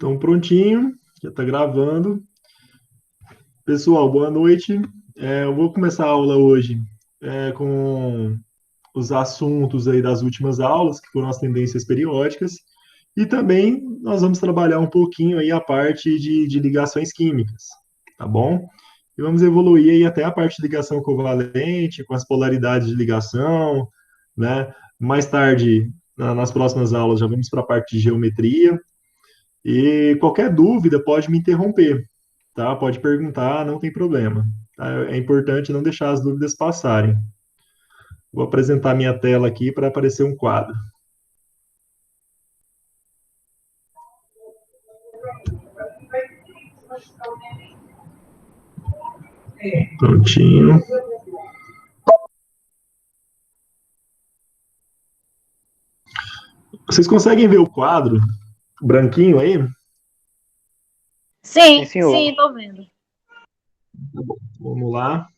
Então, prontinho, já está gravando. Pessoal, boa noite. Eu vou começar a aula hoje com os assuntos aí das últimas aulas, que foram as tendências periódicas, e também nós vamos trabalhar um pouquinho aí a parte de ligações químicas, tá bom? E vamos evoluir aí até a parte de ligação covalente, com as polaridades de ligação, né? Mais tarde, nas próximas aulas, já vamos para a parte de geometria. E qualquer dúvida pode me interromper, tá? Pode perguntar, não tem problema. Tá? É importante não deixar as dúvidas passarem. Vou apresentar minha tela aqui para aparecer um quadro. Prontinho. Vocês conseguem ver o quadro branquinho aí? Sim, Sim, senhor. sim, tô vendo. Vamos lá.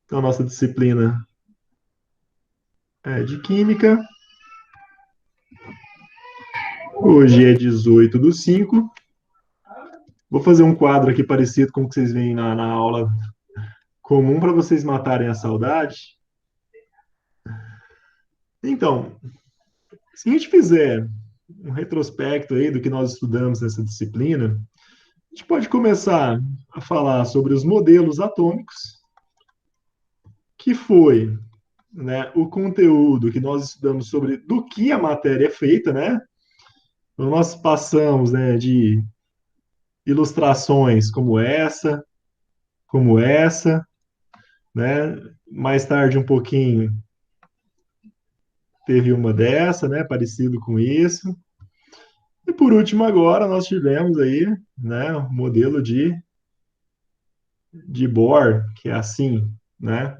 Então, a nossa disciplina é de Química. Hoje é 18/5. Vou fazer um quadro aqui parecido com o que vocês veem na aula comum para vocês matarem a saudade. Então, se a gente fizer um retrospecto aí do que nós estudamos nessa disciplina, a gente pode começar a falar sobre os modelos atômicos, que foi, né, o conteúdo que nós estudamos sobre do que a matéria é feita, né? Então, nós passamos, né, de ilustrações como essa, né? Mais tarde um pouquinho teve uma dessa, né, parecido com isso. E por último agora nós tivemos aí, né, o modelo de Bohr, que é assim, né?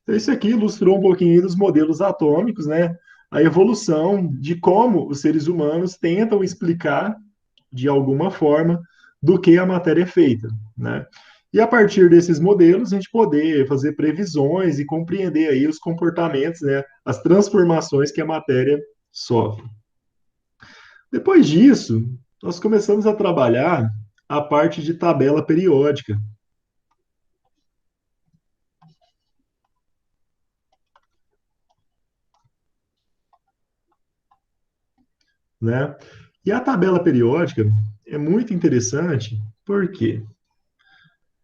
Então, isso aqui ilustrou um pouquinho dos modelos atômicos, né? A evolução de como os seres humanos tentam explicar, de alguma forma, do que a matéria é feita, né? E a partir desses modelos, a gente poder fazer previsões e compreender aí os comportamentos, né? As transformações que a matéria sofre. Depois disso, nós começamos a trabalhar a parte de tabela periódica, né? E a tabela periódica é muito interessante, porque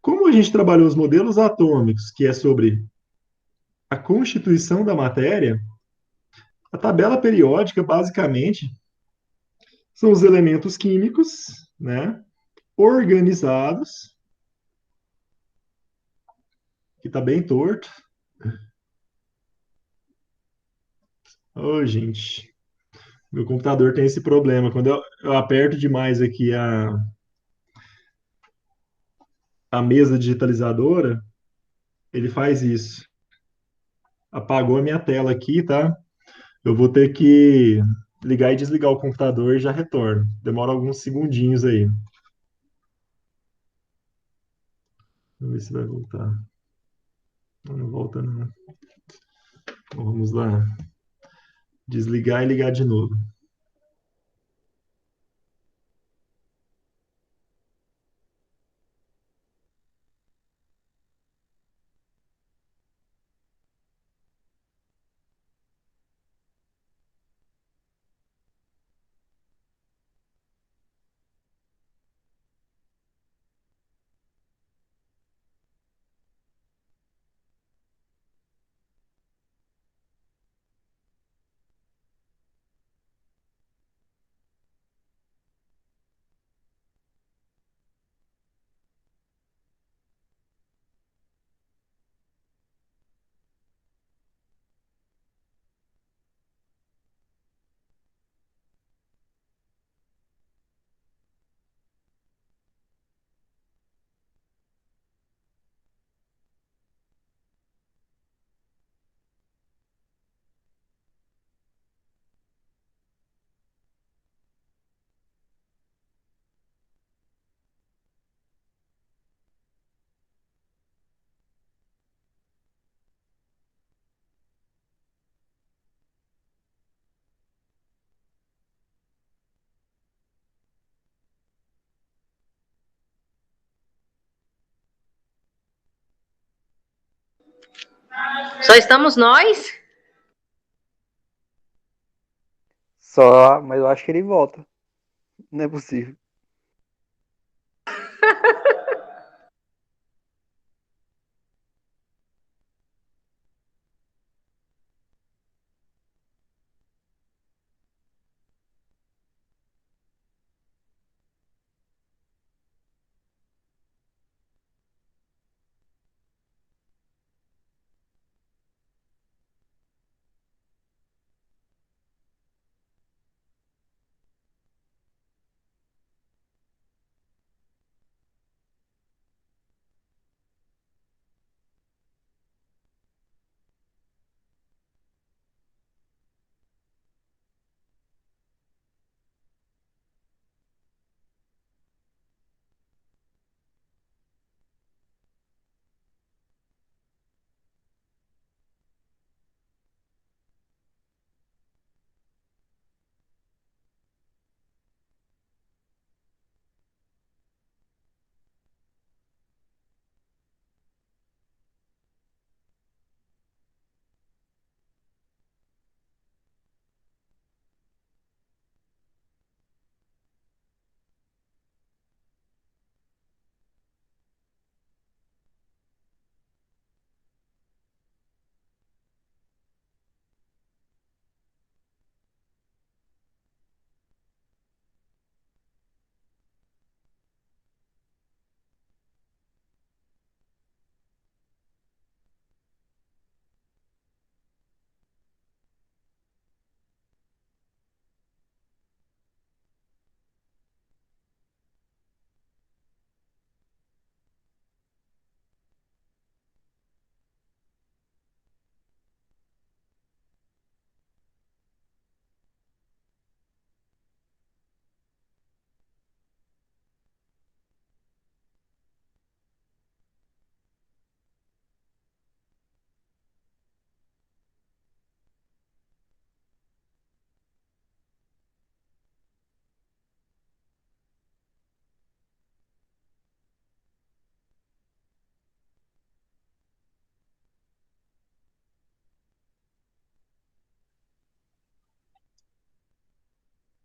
como a gente trabalhou os modelos atômicos, que é sobre a constituição da matéria, a tabela periódica basicamente são os elementos químicos, né, organizados, que está bem torto. Oh, gente, meu computador tem esse problema. Quando eu aperto demais aqui a mesa digitalizadora, ele faz isso. Apagou a minha tela aqui, tá? Eu vou ter que ligar e desligar o computador e já retorno. Demora alguns segundinhos aí. Vamos ver se vai voltar. Não, não volta, não. Então, vamos lá. Desligar e ligar de novo. Só estamos nós? Só, mas eu acho que ele volta. Não é possível.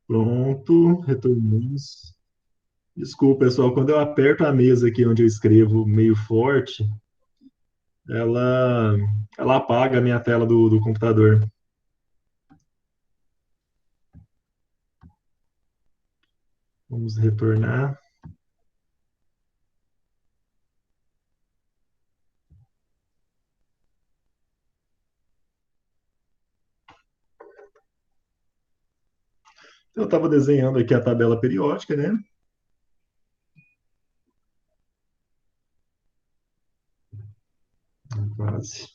Pronto, retornamos. Desculpa, pessoal, quando eu aperto a mesa aqui onde eu escrevo meio forte, ela, ela apaga a minha tela do computador. Vamos retornar. Eu estava desenhando aqui a tabela periódica, né? Quase.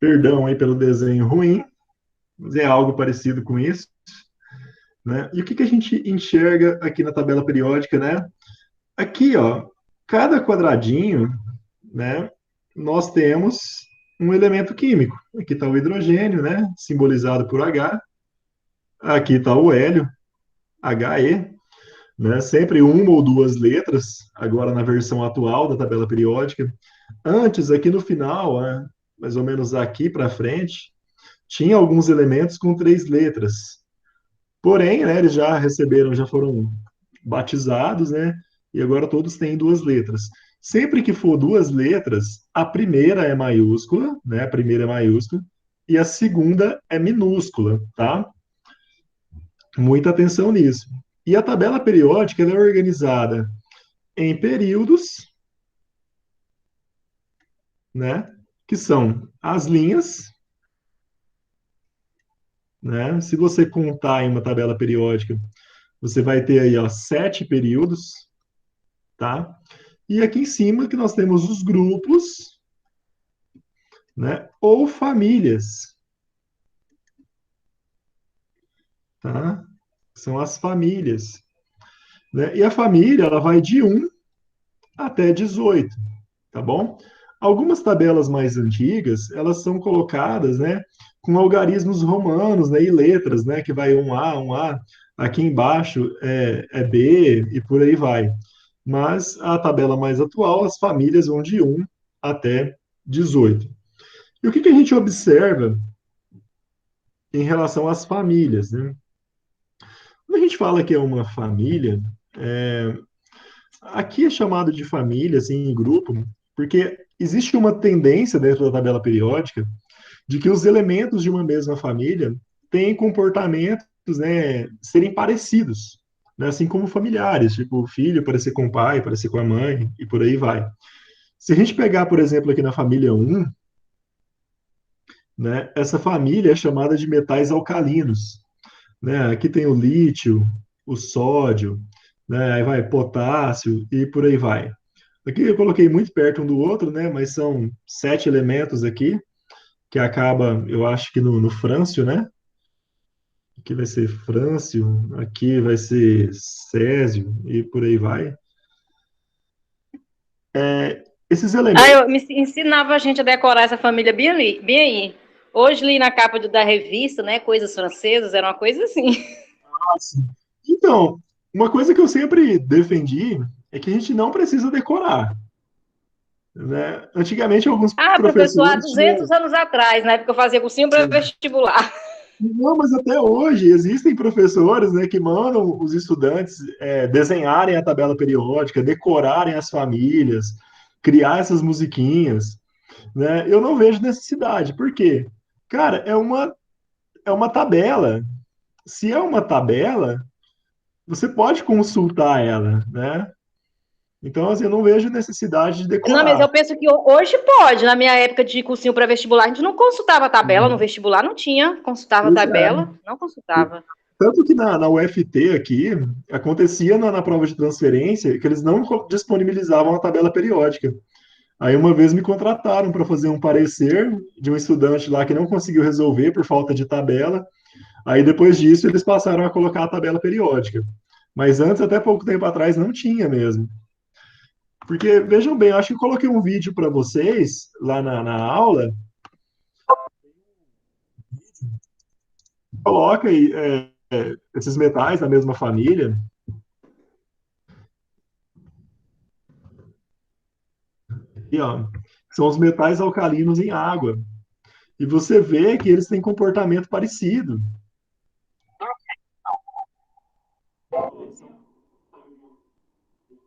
Perdão aí pelo desenho ruim, mas é algo parecido com isso, né? E o que que a gente enxerga aqui na tabela periódica, né? Aqui, ó, cada quadradinho, né? Nós temos um elemento químico. Aqui está o hidrogênio, né? Simbolizado por H. Aqui está o hélio, He, né? Sempre uma ou duas letras, agora na versão atual da tabela periódica. Antes, aqui no final, né? Mais ou menos aqui para frente, tinha alguns elementos com três letras. Porém, né, eles já receberam, já foram batizados, né? E agora todos têm duas letras. Sempre que for duas letras, a primeira é maiúscula, né? A primeira é maiúscula e a segunda é minúscula, tá? Muita atenção nisso. E a tabela periódica ela é organizada em períodos, né? Que são as linhas, né? Se você contar em uma tabela periódica, você vai ter aí, ó, 7 períodos, tá? E aqui em cima que nós temos os grupos, né? Ou famílias, tá? São as famílias, né? E a família, ela vai de 1 até 18, tá bom? Algumas tabelas mais antigas, elas são colocadas, né, com algarismos romanos, né, e letras, né, que vai um A, um A, aqui embaixo é B e por aí vai. Mas a tabela mais atual, as famílias vão de 1 até 18. E o que a gente observa em relação às famílias, né? Quando a gente fala que é uma família, é, aqui é chamado de família, assim, em grupo, porque existe uma tendência dentro da tabela periódica de que os elementos de uma mesma família têm comportamentos, né, serem parecidos, né, assim como familiares, tipo o filho parecer com o pai, parecer com a mãe, e por aí vai. Se a gente pegar, por exemplo, aqui na família 1, né, essa família é chamada de metais alcalinos, né? Aqui tem o lítio, o sódio, né? Aí vai potássio e por aí vai. Aqui eu coloquei muito perto um do outro, né? Mas são 7 elementos aqui, que acaba, eu acho que no frâncio, né? Aqui vai ser frâncio, aqui vai ser césio e por aí vai. Esses Ah, elementos, eu me ensinava a gente a decorar essa família bem, bem aí. Hoje li na capa da revista, né? Coisas francesas, era uma coisa assim. assim, então, uma coisa que eu sempre defendi é que a gente não precisa decorar, né? Antigamente, alguns Ah, professor, há professores 200 tinham. anos atrás, na época eu fazia cursinho para vestibular. Não, mas até hoje existem professores, né, que mandam os estudantes desenharem a tabela periódica, decorarem as famílias, criar essas musiquinhas, né? Eu não vejo necessidade. Por quê? Cara, é uma tabela. Se é uma tabela, você pode consultar ela, né? Então, assim, eu não vejo necessidade de Não, mas decorar. eu penso que hoje pode. Na minha época de cursinho para vestibular, a gente não consultava a tabela no Uhum. vestibular, não tinha. Consultava a Pois é. tabela, não consultava. Tanto que na UFT aqui, acontecia na prova de transferência que eles não disponibilizavam a tabela periódica. Aí uma vez me contrataram para fazer um parecer de um estudante lá que não conseguiu resolver por falta de tabela. Aí depois disso eles passaram a colocar a tabela periódica. Mas antes, até pouco tempo atrás, não tinha mesmo. Porque, vejam bem, eu acho que eu coloquei um vídeo para vocês lá na aula. Coloca aí, esses metais da mesma família. E, ó, são os metais alcalinos em água. E você vê que eles têm comportamento parecido.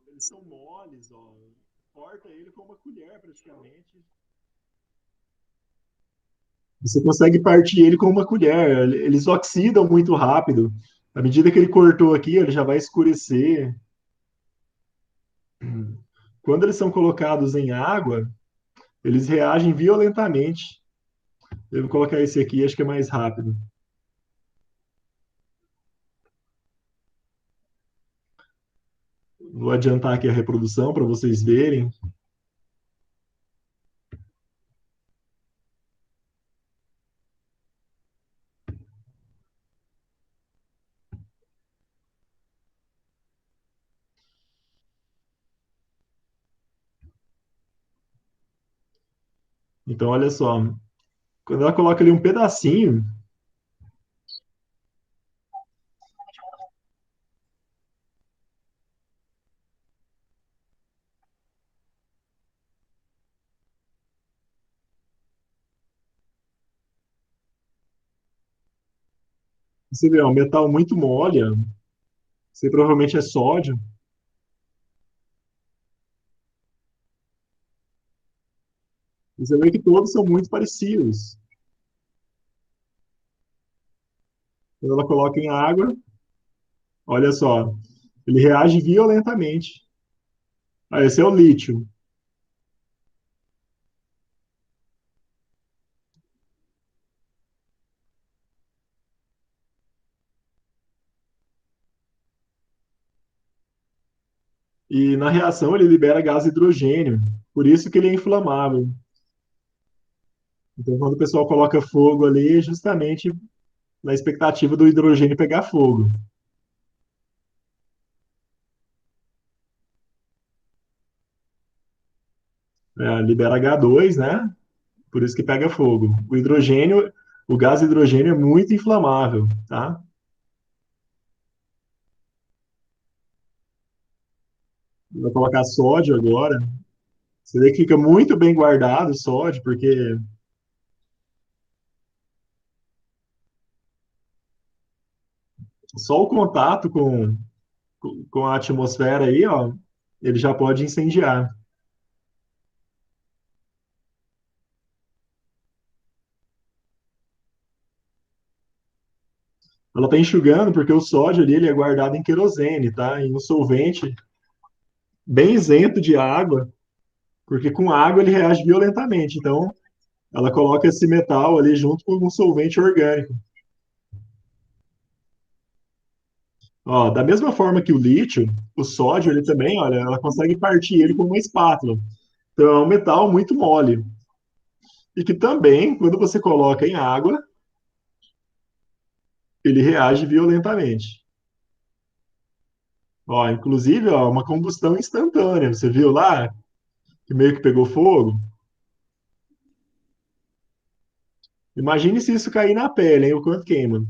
Eles são moles, ó. Corta ele com uma colher, praticamente. Você consegue partir ele com uma colher. Eles oxidam muito rápido. À medida que ele cortou aqui, ele já vai escurecer. Quando eles são colocados em água, eles reagem violentamente. Eu vou colocar esse aqui, acho que é mais rápido. Vou adiantar aqui a reprodução para vocês verem. Então, olha só. Quando ela coloca ali um pedacinho, você vê, ó, um metal muito mole, ó. Isso aí provavelmente é sódio. E você vê que todos são muito parecidos. Quando ela coloca em água, olha só, ele reage violentamente. Ah, esse é o lítio. E na reação ele libera gás hidrogênio. Por isso que ele é inflamável. Então, quando o pessoal coloca fogo ali, é justamente na expectativa do hidrogênio pegar fogo. Libera H2, né? Por isso que pega fogo. O hidrogênio, o gás hidrogênio é muito inflamável, tá? Vou colocar sódio agora. Você vê que fica muito bem guardado o sódio, porque só o contato com a atmosfera aí, ó, ele já pode incendiar. Ela está enxugando porque o sódio ali ele é guardado em querosene, tá? Em um solvente bem isento de água, porque com água ele reage violentamente. Então, ela coloca esse metal ali junto com um solvente orgânico. Ó, da mesma forma que o lítio, o sódio ele também, olha, ela consegue partir ele com uma espátula. Então, é um metal muito mole. E que também, quando você coloca em água, ele reage violentamente. Ó, inclusive, ó, uma combustão instantânea. Você viu lá que meio que pegou fogo? Imagine se isso cair na pele, hein? O quanto queima.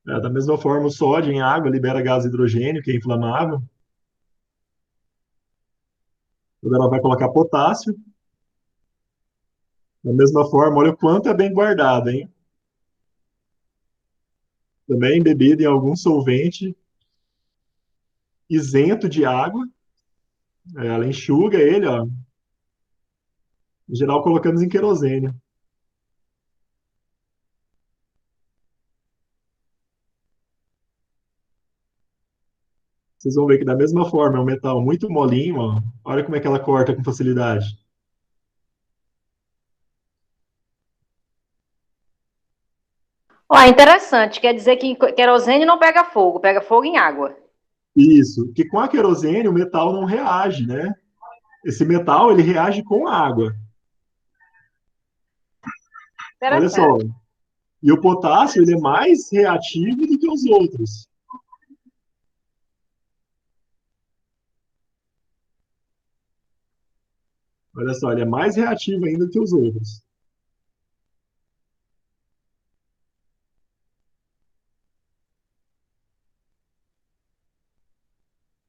É, da mesma forma, o sódio em água libera gás hidrogênio, que é inflamável. Agora ela vai colocar potássio. Da mesma forma, olha o quanto é bem guardado, hein? Também bebido em algum solvente isento de água. É, ela enxuga ele, ó. Em geral, colocamos em querosene. Vocês vão ver que da mesma forma é um metal muito molinho, ó. Olha como é que ela corta com facilidade. Ó, interessante. Quer dizer que querosene não pega fogo em água. Isso, que com a querosene o metal não reage, né? Esse metal ele reage com a água. Olha só. Interessante. E o potássio ele é mais reativo do que os outros. Olha só, ele é mais reativo ainda do que os outros.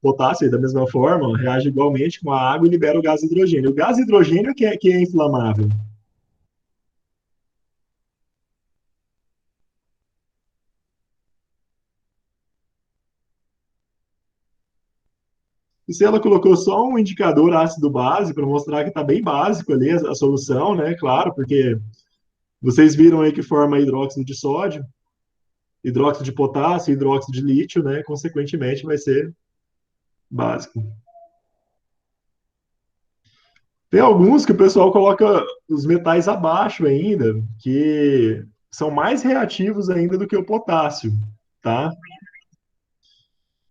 Potássio, da mesma forma, reage igualmente com a água e libera o gás hidrogênio. O gás hidrogênio que é inflamável. E se ela colocou só um indicador ácido-base para mostrar que está bem básico ali a solução, né? Claro, porque vocês viram aí que forma hidróxido de sódio, hidróxido de potássio, hidróxido de lítio, né? Consequentemente, vai ser básico. Tem alguns que o pessoal coloca os metais abaixo ainda, que são mais reativos ainda do que o potássio, tá?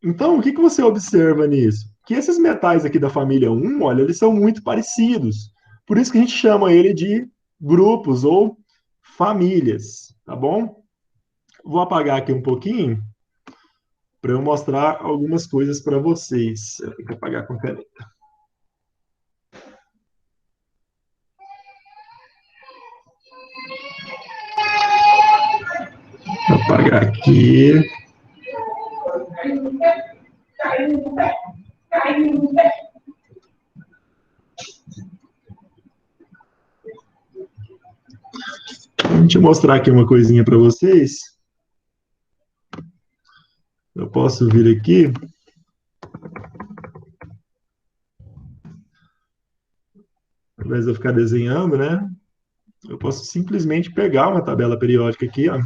Então, o que que você observa nisso? Que esses metais aqui da família 1, olha, eles são muito parecidos. Por isso que a gente chama ele de grupos ou famílias, tá bom? Vou apagar aqui um pouquinho para eu mostrar algumas coisas para vocês. Eu tenho que apagar com caneta. Vou apagar aqui. Deixa eu mostrar aqui uma coisinha para vocês. Eu posso vir aqui. Ao invés de eu ficar desenhando, né? Eu posso simplesmente pegar uma tabela periódica aqui, ó.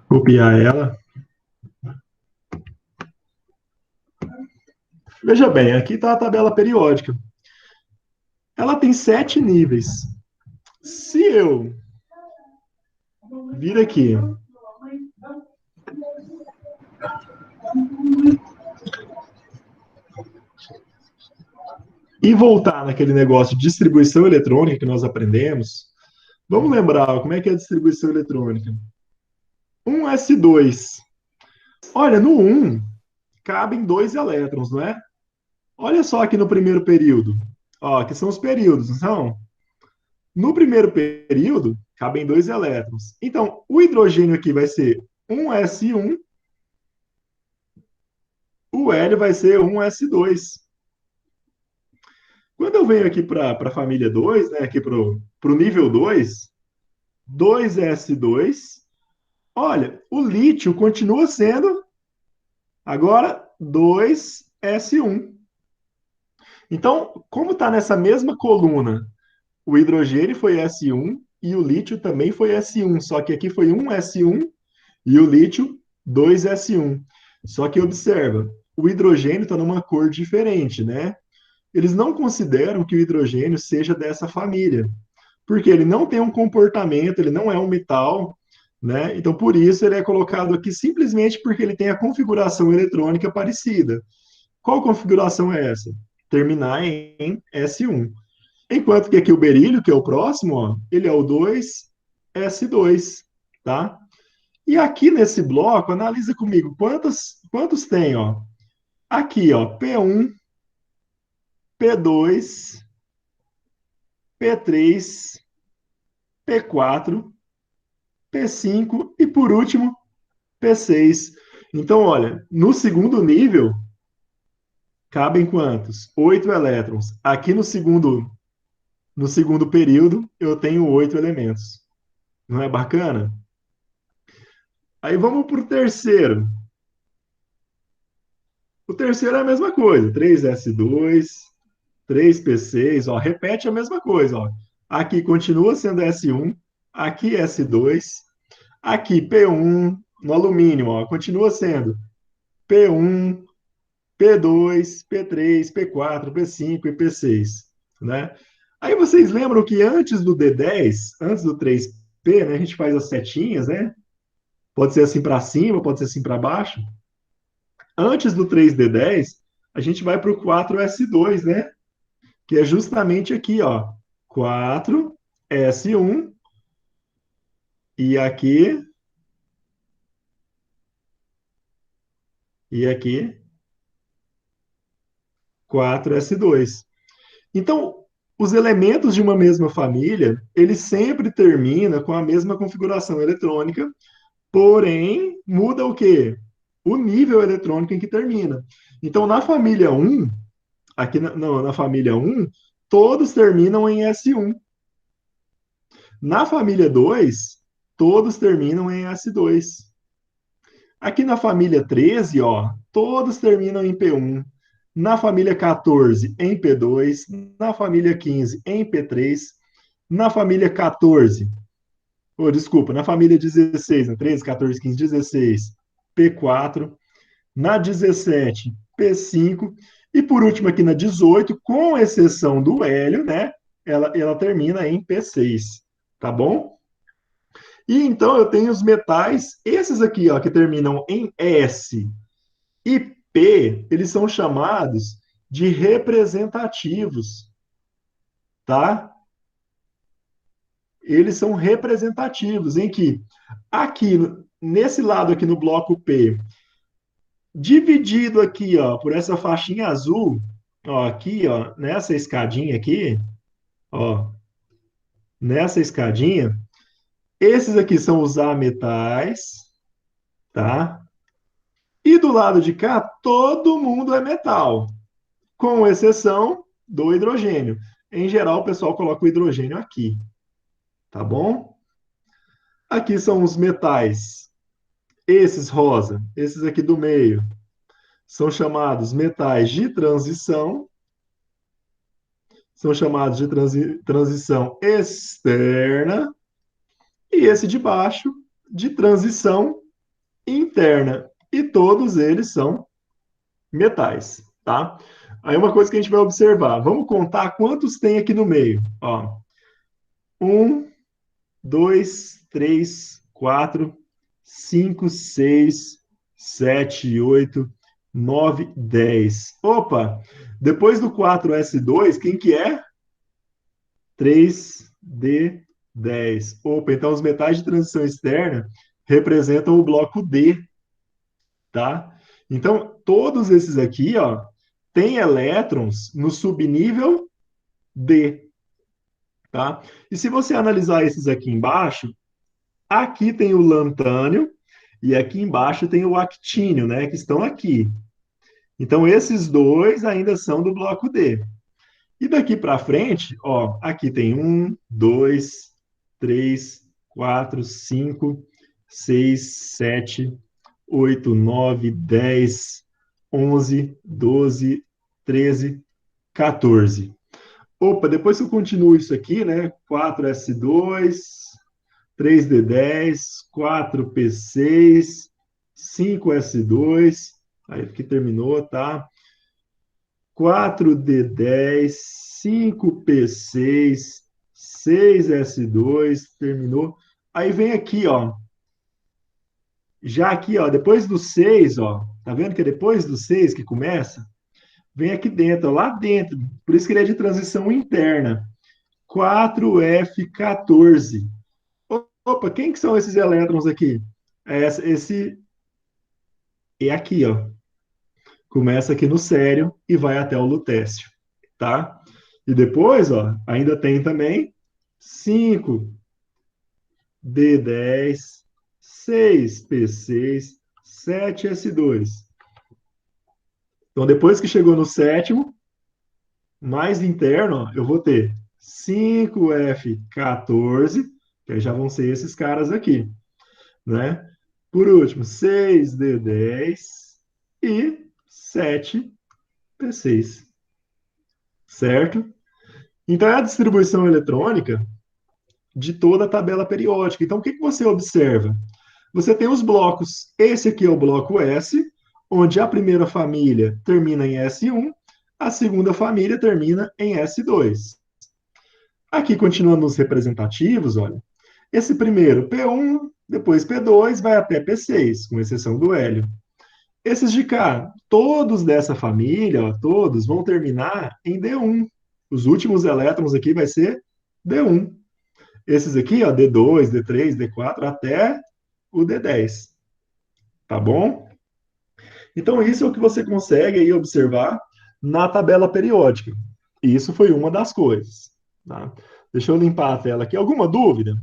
Copiar ela. Veja bem, aqui está a tabela periódica. Ela tem 7 níveis. Se eu vir aqui E voltar naquele negócio de distribuição eletrônica que nós aprendemos, vamos lembrar como é que é a distribuição eletrônica. 1s2. Olha, no 1 cabem 2 elétrons, não é? Olha só aqui no primeiro período. Ó, aqui são os períodos, não são? No primeiro período, cabem 2 elétrons. Então, o hidrogênio aqui vai ser 1s1, o hélio vai ser 1s2. Quando eu venho aqui para a família 2, né, aqui para o nível 2, 2s2, olha, o lítio continua sendo agora 2s1. Então, como está nessa mesma coluna, o hidrogênio foi S1 e o lítio também foi S1, só que aqui foi 1s1 e o lítio 2s1. Só que observa, o hidrogênio está numa cor diferente, né? Eles não consideram que o hidrogênio seja dessa família, porque ele não tem um comportamento, ele não é um metal, né? Então, por isso, ele é colocado aqui simplesmente porque ele tem a configuração eletrônica parecida. Qual configuração é essa? Terminar em S1. Enquanto que aqui o berílio, que é o próximo, ó, ele é o 2s2, tá? E aqui nesse bloco, analisa comigo, quantos tem, ó? Aqui, ó, P1, P2, P3, P4, P5 e, por último, P6. Então, olha, no segundo nível, cabem quantos? 8 elétrons. Aqui no segundo período, eu tenho 8 elementos. Não é bacana? Aí vamos para o terceiro. O terceiro é a mesma coisa. 3s2, 3p6, ó, repete a mesma coisa, ó. Aqui continua sendo S1, aqui S2, aqui P1 no alumínio, ó, continua sendo P1, P2, P3, P4, P5 e P6, né? Aí vocês lembram que antes do D10, antes do 3P, né, a gente faz as setinhas, né? Pode ser assim para cima, pode ser assim para baixo. Antes do 3D10, a gente vai para o 4S2, né? Que é justamente aqui, ó. 4S1 e aqui 4S2. Então, os elementos de uma mesma família, eles sempre terminam com a mesma configuração eletrônica, porém, muda o quê? O nível eletrônico em que termina. Então, na família 1, aqui na família 1, todos terminam em S1. Na família 2, todos terminam em S2. Aqui na família 13, ó, todos terminam em P1. Na família 14, em P2. Na família 15, em P3. Na família 14, desculpa, na família 16, né, 13, 14, 15, 16, P4. Na 17, P5. E por último, aqui na 18, com exceção do hélio, né? Ela termina em P6. Tá bom? E então eu tenho os metais, esses aqui, ó, que terminam em S e P, eles são chamados de representativos, tá? Eles são representativos, em que aqui, nesse lado aqui no bloco P, dividido aqui, ó, por essa faixinha azul, ó, aqui, ó, nessa escadinha aqui, ó, nessa escadinha, esses aqui são os ametais, tá? E do lado de cá, todo mundo é metal, com exceção do hidrogênio. Em geral, o pessoal coloca o hidrogênio aqui, tá bom? Aqui são os metais. Esses rosa, esses aqui do meio, são chamados metais de transição. São chamados de transição externa. E esse de baixo, de transição interna. E todos eles são metais, tá? Aí uma coisa que a gente vai observar, vamos contar quantos tem aqui no meio. Ó, 1, 2, 3, 4, 5, 6, 7, 8, 9, 10. Opa! Depois do 4s2, quem que é? 3d10. Opa, então os metais de transição externa representam o bloco D, tá? Então, todos esses aqui, ó, têm elétrons no subnível D, tá? E se você analisar esses aqui embaixo, aqui tem o lantânio e aqui embaixo tem o actínio, né, que estão aqui. Então, esses dois ainda são do bloco D. E daqui para frente, ó, aqui tem 1, 2, 3, 4, 5, 6, 7, 8, 9, 10, 11, 12, 13, 14. Opa, depois que eu continuo isso aqui, né? 4s2, 3d10, 4p6, 5s2, aí aqui terminou, tá? 4d10, 5p6, 6s2, terminou. Aí vem aqui, ó. Já aqui, ó, depois do 6, ó, tá vendo que é depois do 6 que começa? Vem aqui dentro, ó, lá dentro. Por isso que ele é de transição interna. 4f14. Opa, quem que são esses elétrons aqui? Esse é aqui, ó. Começa aqui no sério e vai até o lutécio, tá? E depois, ó, ainda tem também 5d10, 6p6, 7s2. Então, depois que chegou no sétimo, mais interno, ó, eu vou ter 5f14, que aí já vão ser esses caras aqui, né? Por último, 6d10 e 7p6, certo? Então, é a distribuição eletrônica de toda a tabela periódica. Então, o que que você observa? Você tem os blocos. Esse aqui é o bloco S, onde a primeira família termina em S1, a segunda família termina em S2. Aqui, continuando os representativos, olha, esse primeiro P1, depois P2, vai até P6, com exceção do hélio. Esses de cá, todos dessa família, ó, todos vão terminar em D1. Os últimos elétrons aqui vai ser D1. Esses aqui, ó, D2, D3, D4, até o D10. Tá bom? Então, isso é o que você consegue aí observar na tabela periódica. E isso foi uma das coisas. Tá? Deixa eu limpar a tela aqui. Alguma dúvida?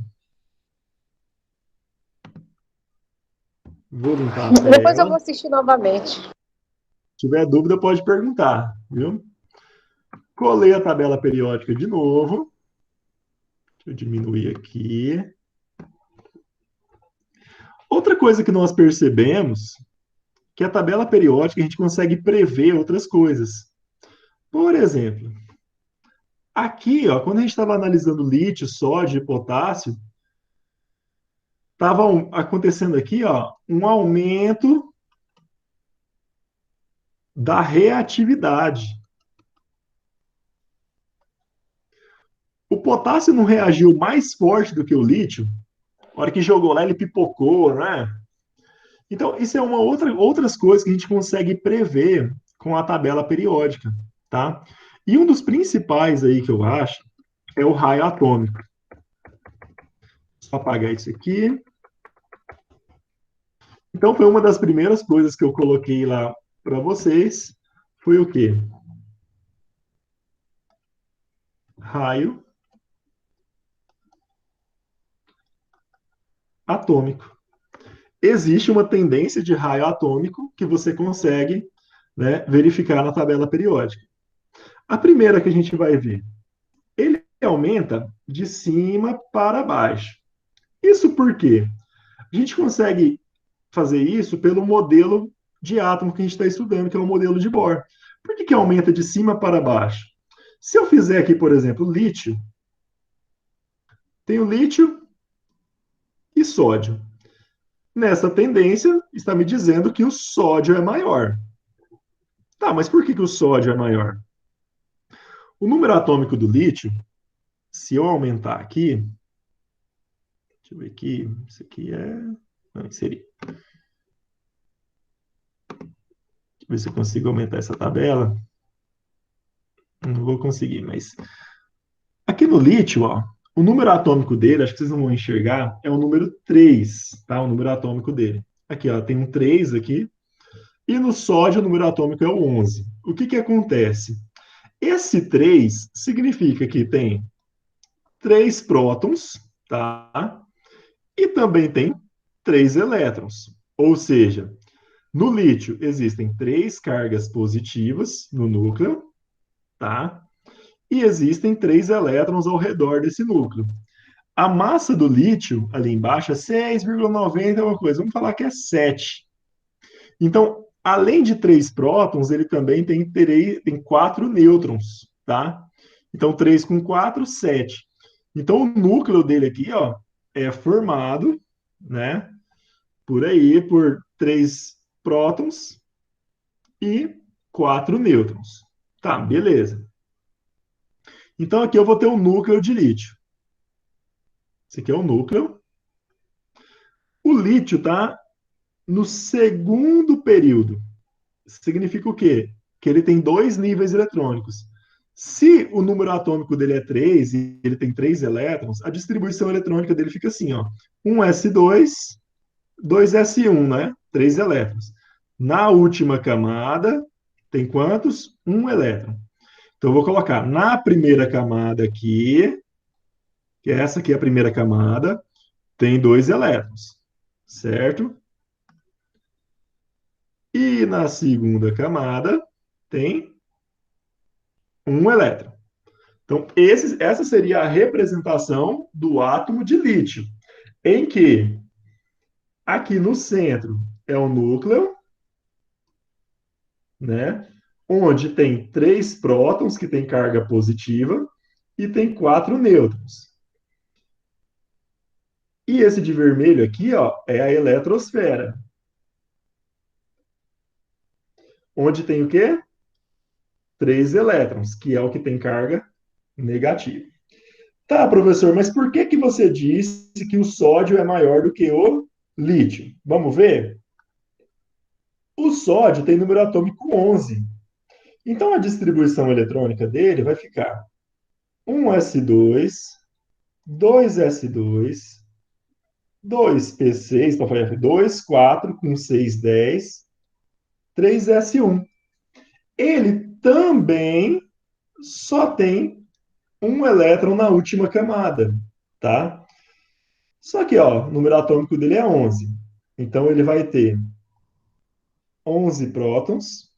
Vou limpar a Depois eu tela. vou assistir novamente. Se tiver dúvida, pode perguntar, viu? Colei a tabela periódica de novo. Deixa eu diminuir aqui. Outra coisa que nós percebemos que a tabela periódica a gente consegue prever outras coisas. Por exemplo, aqui, ó, quando a gente estava analisando lítio, sódio e potássio, estava acontecendo aqui, ó, um aumento da reatividade. O potássio não reagiu mais forte do que o lítio? Na hora que jogou lá, ele pipocou, né? Então, isso é outras coisas que a gente consegue prever com a tabela periódica, tá? E um dos principais aí que eu acho é o raio atômico. Só apagar isso aqui. Então, foi uma das primeiras coisas que eu coloquei lá para vocês. Foi o quê? Raio atômico. Existe uma tendência de raio atômico que você consegue, né, verificar na tabela periódica. A primeira que a gente vai ver, ele aumenta de cima para baixo. Isso por quê? A gente consegue fazer isso pelo modelo de átomo que a gente está estudando, que é o modelo de Bohr. Por que aumenta de cima para baixo? Se eu fizer aqui, por exemplo, lítio, tenho lítio e sódio. Nessa tendência, está me dizendo que o sódio é maior. Tá, mas por que o sódio é maior? O número atômico do lítio, se eu aumentar aqui, deixa eu ver aqui, isso aqui é. Não, inserir. ver se eu consigo aumentar essa tabela. Não vou conseguir, mas... Aqui no lítio, ó, o número atômico dele, acho que vocês não vão enxergar, é o número 3, tá? O número atômico dele. Aqui, ó, tem um 3 aqui. E no sódio, o número atômico é o 11. O que que acontece? Esse 3 significa que tem 3 prótons, tá? E também tem 3 elétrons. Ou seja, no lítio existem 3 cargas positivas no núcleo, tá? E existem 3 elétrons ao redor desse núcleo. A massa do lítio, ali embaixo, é 6,90 uma coisa. Vamos falar que é 7. Então, além de 3 prótons, ele também tem 4 nêutrons, tá? Então, 3 com 4, 7. Então, o núcleo dele aqui, ó, é formado, né, por aí, por 3 prótons e 4 nêutrons. Tá, beleza. Então, aqui eu vou ter o núcleo de lítio. Esse aqui é o núcleo. O lítio tá no segundo período. Significa o quê? Que ele tem 2 níveis eletrônicos. Se o número atômico dele é 3 e ele tem 3 elétrons, a distribuição eletrônica dele fica assim, ó. 1s2, 2s1, né? 3 elétrons. Na última camada, tem quantos? 1 elétron. Então, eu vou colocar na primeira camada aqui, que essa aqui é a primeira camada, tem 2 elétrons, certo? E na segunda camada, tem 1 elétron. Então, essa seria a representação do átomo de lítio, em que aqui no centro é o núcleo, né? Onde tem 3 prótons, que tem carga positiva, e tem 4 nêutrons. E esse de vermelho aqui, ó, é a eletrosfera. Onde tem o quê? 3 elétrons, que é o que tem carga negativa. Tá, professor, mas por que que você disse que o sódio é maior do que o lítio? Vamos ver? O sódio tem número atômico 11. Então, a distribuição eletrônica dele vai ficar 1s2, 2s2, 2p6, para fazer 2, 4, com 6, 10, 3s1. Ele também só tem um elétron na última camada, tá? Só que, ó, o número atômico dele é 11. Então, ele vai ter 11 prótons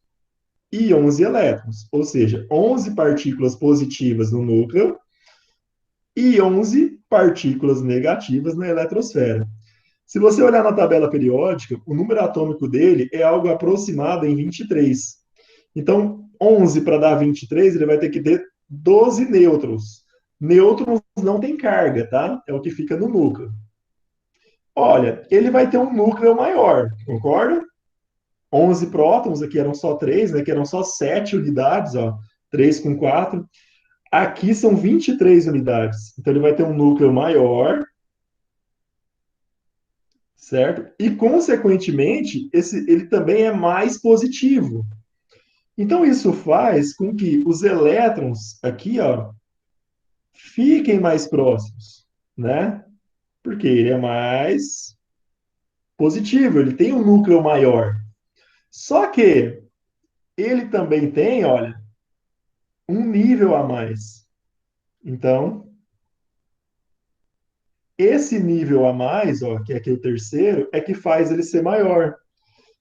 e 11 elétrons, ou seja, 11 partículas positivas no núcleo e 11 partículas negativas na eletrosfera. Se você olhar na tabela periódica, o número atômico dele é algo aproximado em 23. Então, 11 para dar 23, ele vai ter que ter 12 nêutrons. Nêutrons não tem carga, tá? É o que fica no núcleo. Olha, ele vai ter um núcleo maior, concorda? 11 prótons, aqui eram só 3, né? Que eram só 7 unidades, ó. 3 com 4. Aqui são 23 unidades. Então, ele vai ter um núcleo maior, certo? E, consequentemente, ele também é mais positivo. Então, isso faz com que os elétrons aqui, ó, fiquem mais próximos, né? Porque ele é mais positivo, ele tem um núcleo maior. Só que ele também tem, olha, um nível a mais. Então, esse nível a mais, ó, que é aqui o terceiro, é que faz ele ser maior.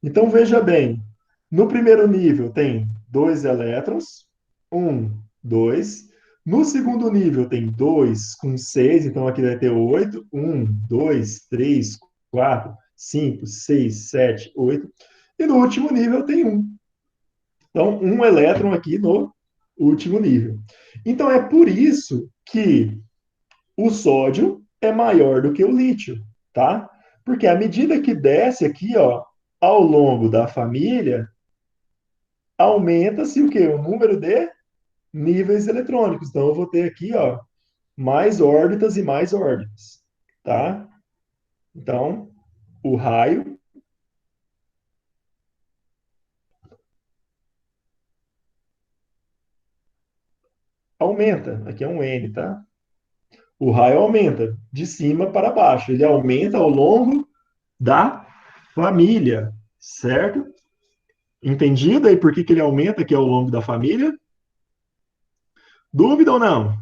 Então, veja bem, no primeiro nível tem 2 elétrons, 1, 2. No segundo nível tem 2 com 6, então aqui vai ter 8. 1, 2, 3, 4, 5, 6, 7, 8. E no último nível tem 1. Então, um elétron aqui no último nível. Então, é por isso que o sódio é maior do que o lítio, tá? Porque à medida que desce aqui, ó, ao longo da família, aumenta-se o quê? O número de níveis eletrônicos. Então, eu vou ter aqui, ó, mais órbitas e mais órbitas, tá? Então, o raio aumenta. Aqui é um N, tá? O raio aumenta de cima para baixo. Ele aumenta ao longo da família, certo? Entendido aí por que que ele aumenta aqui ao longo da família? Dúvida ou não?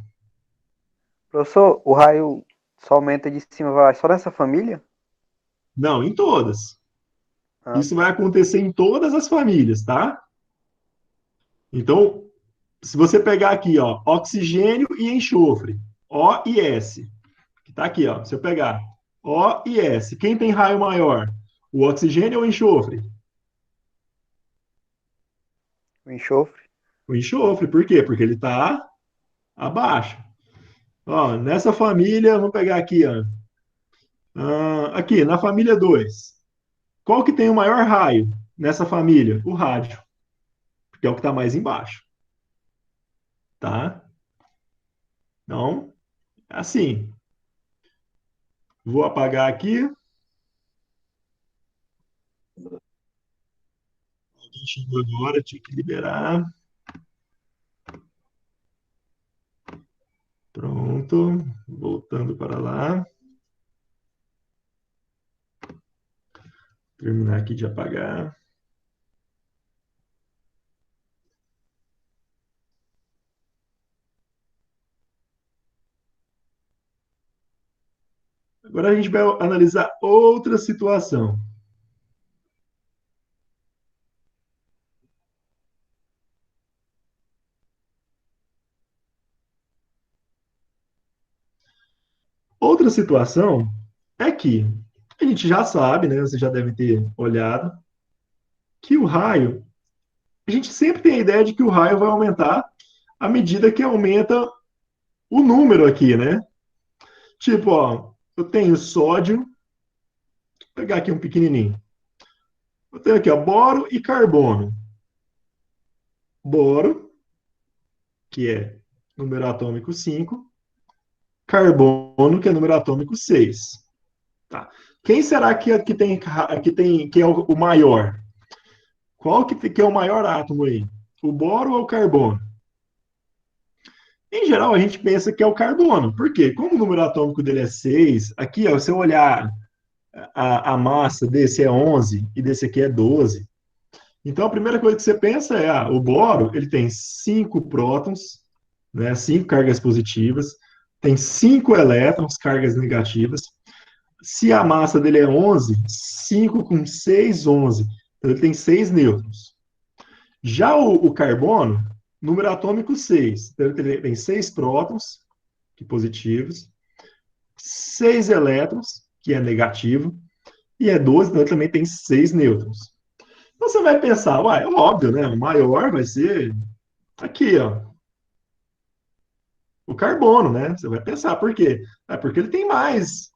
Professor, o raio só aumenta de cima para baixo só nessa família? Não, em todas. Ah, Isso vai acontecer em todas as famílias, tá? Então, se você pegar aqui, ó, oxigênio e enxofre, O e S, que tá aqui, ó, se eu pegar O e S, quem tem raio maior? O oxigênio ou o enxofre? o enxofre. O enxofre, por quê? Porque ele tá abaixo. Ó, nessa família, vamos pegar aqui, ó. Aqui, na família 2. Qual que tem o maior raio nessa família? O rádio, porque é o que está mais embaixo, tá? Então, assim, vou apagar aqui. Alguém chegou agora, tinha que liberar. Pronto, voltando para lá. Terminar aqui de apagar. Agora a gente vai analisar outra situação. Outra situação é que a gente já sabe, né? Você já deve ter olhado, que o raio, a gente sempre tem a ideia de que o raio vai aumentar à medida que aumenta o número aqui, né? Tipo, ó, eu tenho sódio, vou pegar aqui um pequenininho. Eu tenho aqui, ó, boro e carbono. Boro, que é número atômico 5, carbono, que é número atômico 6. Tá. Quem será que é o maior? Qual que é o maior átomo aí? O boro ou o carbono? Em geral, a gente pensa que é o carbono. Por quê? Como o número atômico dele é 6, aqui, ó, se eu olhar a massa desse é 11 e desse aqui é 12. Então, a primeira coisa que você pensa é, o boro, ele tem 5 prótons, né, 5 cargas positivas, tem 5 elétrons, cargas negativas. Se a massa dele é 11, 5 com 6, 11. Então, ele tem 6 nêutrons. Já o carbono, número atômico 6. Então, ele tem 6 prótons, que positivos, 6 elétrons, que é negativo, e é 12, então ele também tem 6 nêutrons. Então você vai pensar, uai, é óbvio, né? O maior vai ser aqui, ó, o carbono, né? Você vai pensar, por quê? É porque ele tem mais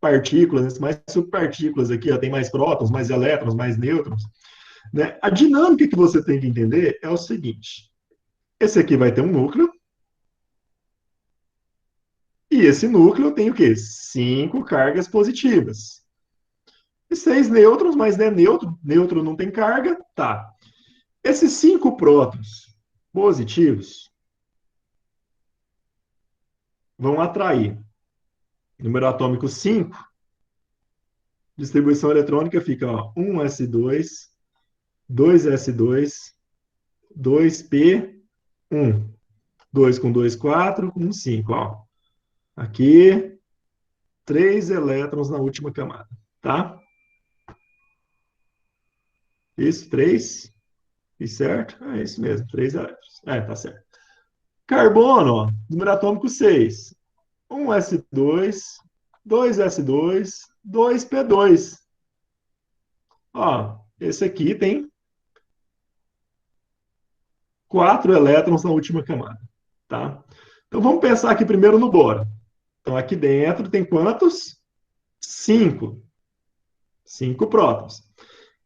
partículas, mais subpartículas aqui, ó, tem mais prótons, mais elétrons, mais nêutrons, né? A dinâmica que você tem que entender é o seguinte: esse aqui vai ter um núcleo, e esse núcleo tem o quê? 5 cargas positivas. E 6 nêutrons, mas não é neutro, neutro não tem carga, tá. Esses 5 prótons positivos vão atrair número atômico 5, distribuição eletrônica fica ó, 1s2, 2s2, 2p1. 2 com 2, 4, com 5. Ó. Aqui, 3 elétrons na última camada. Tá? Isso, 3. Fiz certo? É isso mesmo, 3 elétrons. É, tá certo. Carbono, ó, número atômico 6. 1s2, 2s2, 2p2. Ó, esse aqui tem 4 elétrons na última camada, tá? Então vamos pensar aqui primeiro no boro. Então aqui dentro tem quantos? 5. 5 prótons.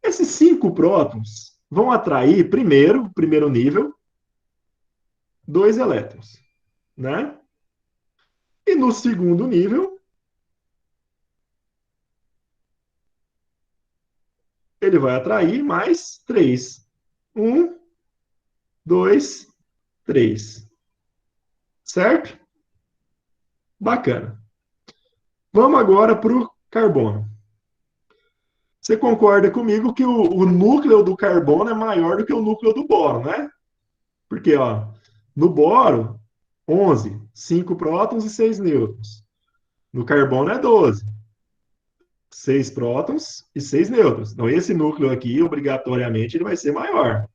Esses 5 prótons vão atrair primeiro nível, 2 elétrons, né? E no segundo nível, ele vai atrair mais 3. 1, 2, 3. Certo? Bacana. Vamos agora para o carbono. Você concorda comigo que o núcleo do carbono é maior do que o núcleo do boro, né? Porque, ó, no boro, 11, 5 prótons e 6 nêutrons. No carbono é 12, 6 prótons e 6 nêutrons. Então, esse núcleo aqui, obrigatoriamente, ele vai ser maior.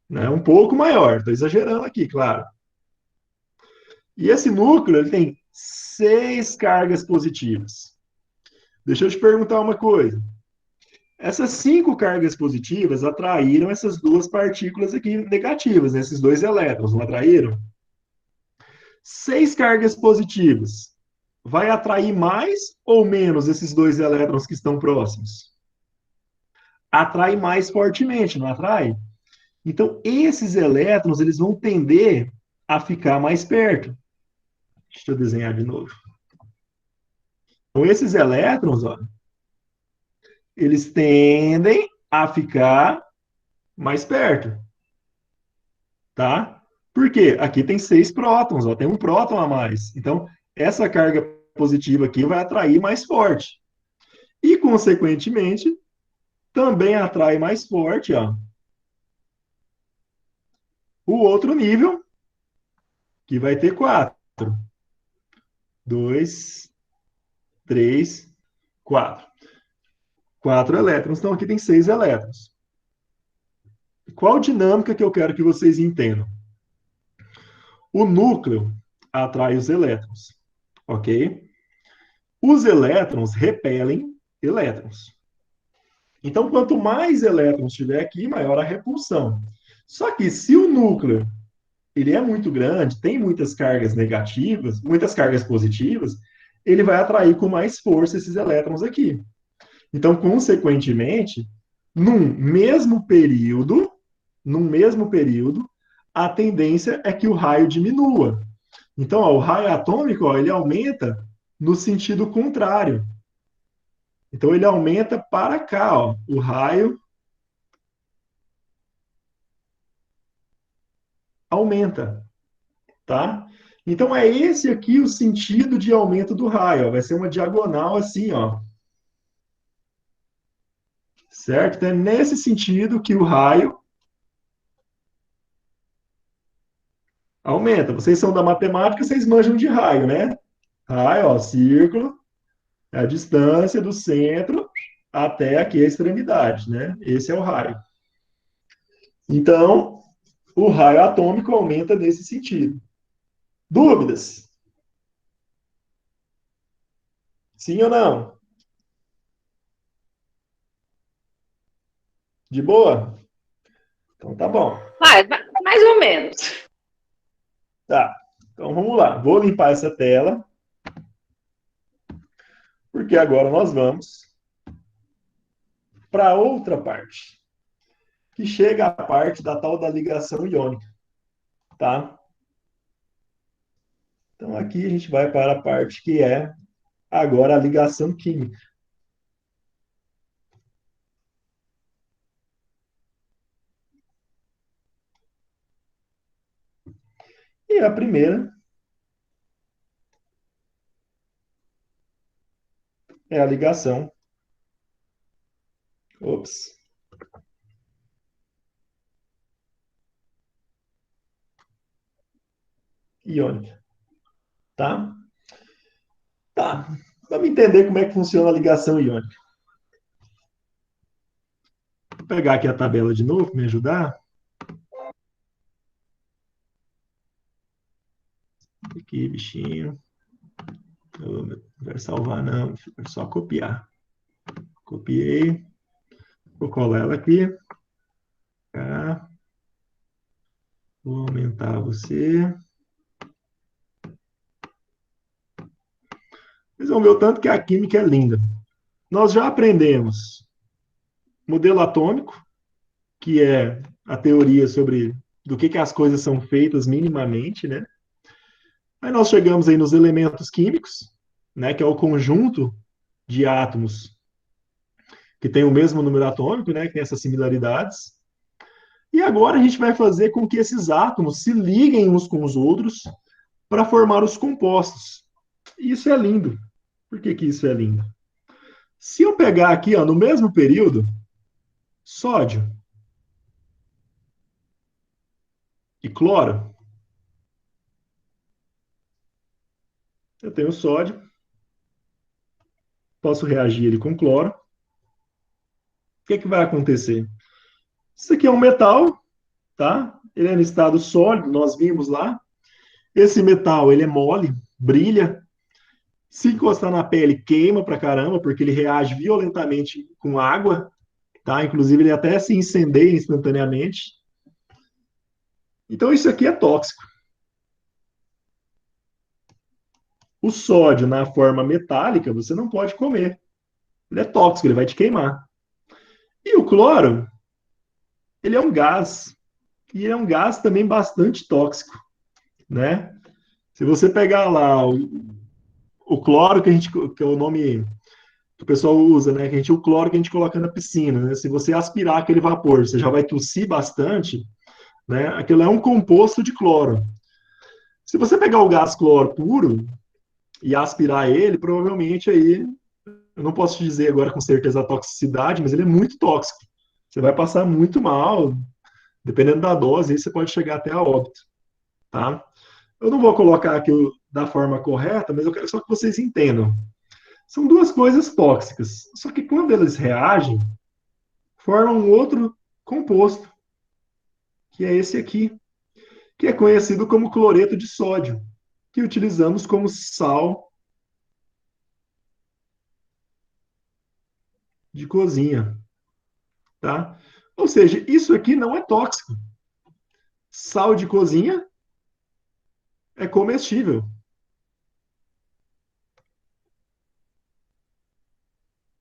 Né? Um pouco maior, estou exagerando aqui, claro. E esse núcleo, ele tem 6 cargas positivas. Deixa eu te perguntar uma coisa. Essas 5 cargas positivas atraíram essas duas partículas aqui negativas, né? Esses dois elétrons, não atraíram? 6 cargas positivas. Vai atrair mais ou menos esses dois elétrons que estão próximos? Atrai mais fortemente, não atrai? Então, esses elétrons, eles vão tender a ficar mais perto. Deixa eu desenhar de novo. Então, esses elétrons, ó, eles tendem a ficar mais perto, tá? Por quê? Aqui tem 6 prótons, ó, tem um próton a mais. Então, essa carga positiva aqui vai atrair mais forte. E, consequentemente, também atrai mais forte, ó, o outro nível, que vai ter 4. 2, 3, 4. 4 elétrons. Então, aqui tem 6 elétrons. Qual dinâmica que eu quero que vocês entendam? O núcleo atrai os elétrons, ok? Os elétrons repelem elétrons. Então, quanto mais elétrons tiver aqui, maior a repulsão. Só que se o núcleo ele é muito grande, tem muitas cargas negativas, muitas cargas positivas, ele vai atrair com mais força esses elétrons aqui. Então, consequentemente, num mesmo período, a tendência é que o raio diminua. Então, ó, o raio atômico, ó, ele aumenta no sentido contrário. Então, ele aumenta para cá, ó, o raio aumenta, tá? Então, é esse aqui o sentido de aumento do raio, ó. Vai ser uma diagonal assim, ó. Certo? Então, é nesse sentido que o raio aumenta. Vocês são da matemática, vocês manjam de raio, né? Raio, ó, círculo, é a distância do centro até aqui a extremidade, né? Esse é o raio. Então, o raio atômico aumenta nesse sentido. Dúvidas? Sim ou não? De boa? Então tá bom. Mais ou menos. Tá. Então vamos lá. Vou limpar essa tela. Porque agora nós vamos para outra parte. Que chega a parte da tal da ligação iônica. Tá? Então aqui a gente vai para a parte que é agora a ligação química. E a primeira é a ligação. Ops. Iônica. Tá? Tá. Vamos entender como é que funciona a ligação iônica. Vou pegar aqui a tabela de novo para me ajudar. Aqui, bichinho. Não vai salvar, não. É só copiar. Copiei. Vou colar ela aqui. Tá. Vou aumentar você. Vocês vão ver o tanto que a química é linda. Nós já aprendemos modelo atômico, que é a teoria sobre do que as coisas são feitas minimamente, né? Aí nós chegamos aí nos elementos químicos, né, que é o conjunto de átomos que tem o mesmo número atômico, né, que tem essas similaridades. E agora a gente vai fazer com que esses átomos se liguem uns com os outros para formar os compostos. Isso é lindo. Por que que isso é lindo? Se eu pegar aqui, ó, no mesmo período, sódio e cloro, eu tenho sódio, posso reagir ele com cloro. O que que vai acontecer? Isso aqui é um metal, tá? Ele é no estado sólido, nós vimos lá. Esse metal, ele é mole, brilha. Se encostar na pele, queima pra caramba, porque ele reage violentamente com água, tá? Inclusive, ele até se incendeia instantaneamente. Então, isso aqui é tóxico. O sódio, na forma metálica, você não pode comer. Ele é tóxico, ele vai te queimar. E o cloro, ele é um gás. E é um gás também bastante tóxico, né? Se você pegar lá o cloro que é o nome que o pessoal usa, né? O cloro que a gente coloca na piscina, né? Se você aspirar aquele vapor, você já vai tossir bastante, né? Aquilo é um composto de cloro. Se você pegar o gás cloro puro e aspirar ele, provavelmente aí, eu não posso te dizer agora com certeza a toxicidade, mas ele é muito tóxico. Você vai passar muito mal, dependendo da dose, aí você pode chegar até a óbito, tá? Eu não vou colocar aqui da forma correta, mas eu quero só que vocês entendam. São duas coisas tóxicas, só que quando eles reagem, formam um outro composto, que é esse aqui, que é conhecido como cloreto de sódio, que utilizamos como sal de cozinha, tá? Ou seja, isso aqui não é tóxico. Sal de cozinha é comestível.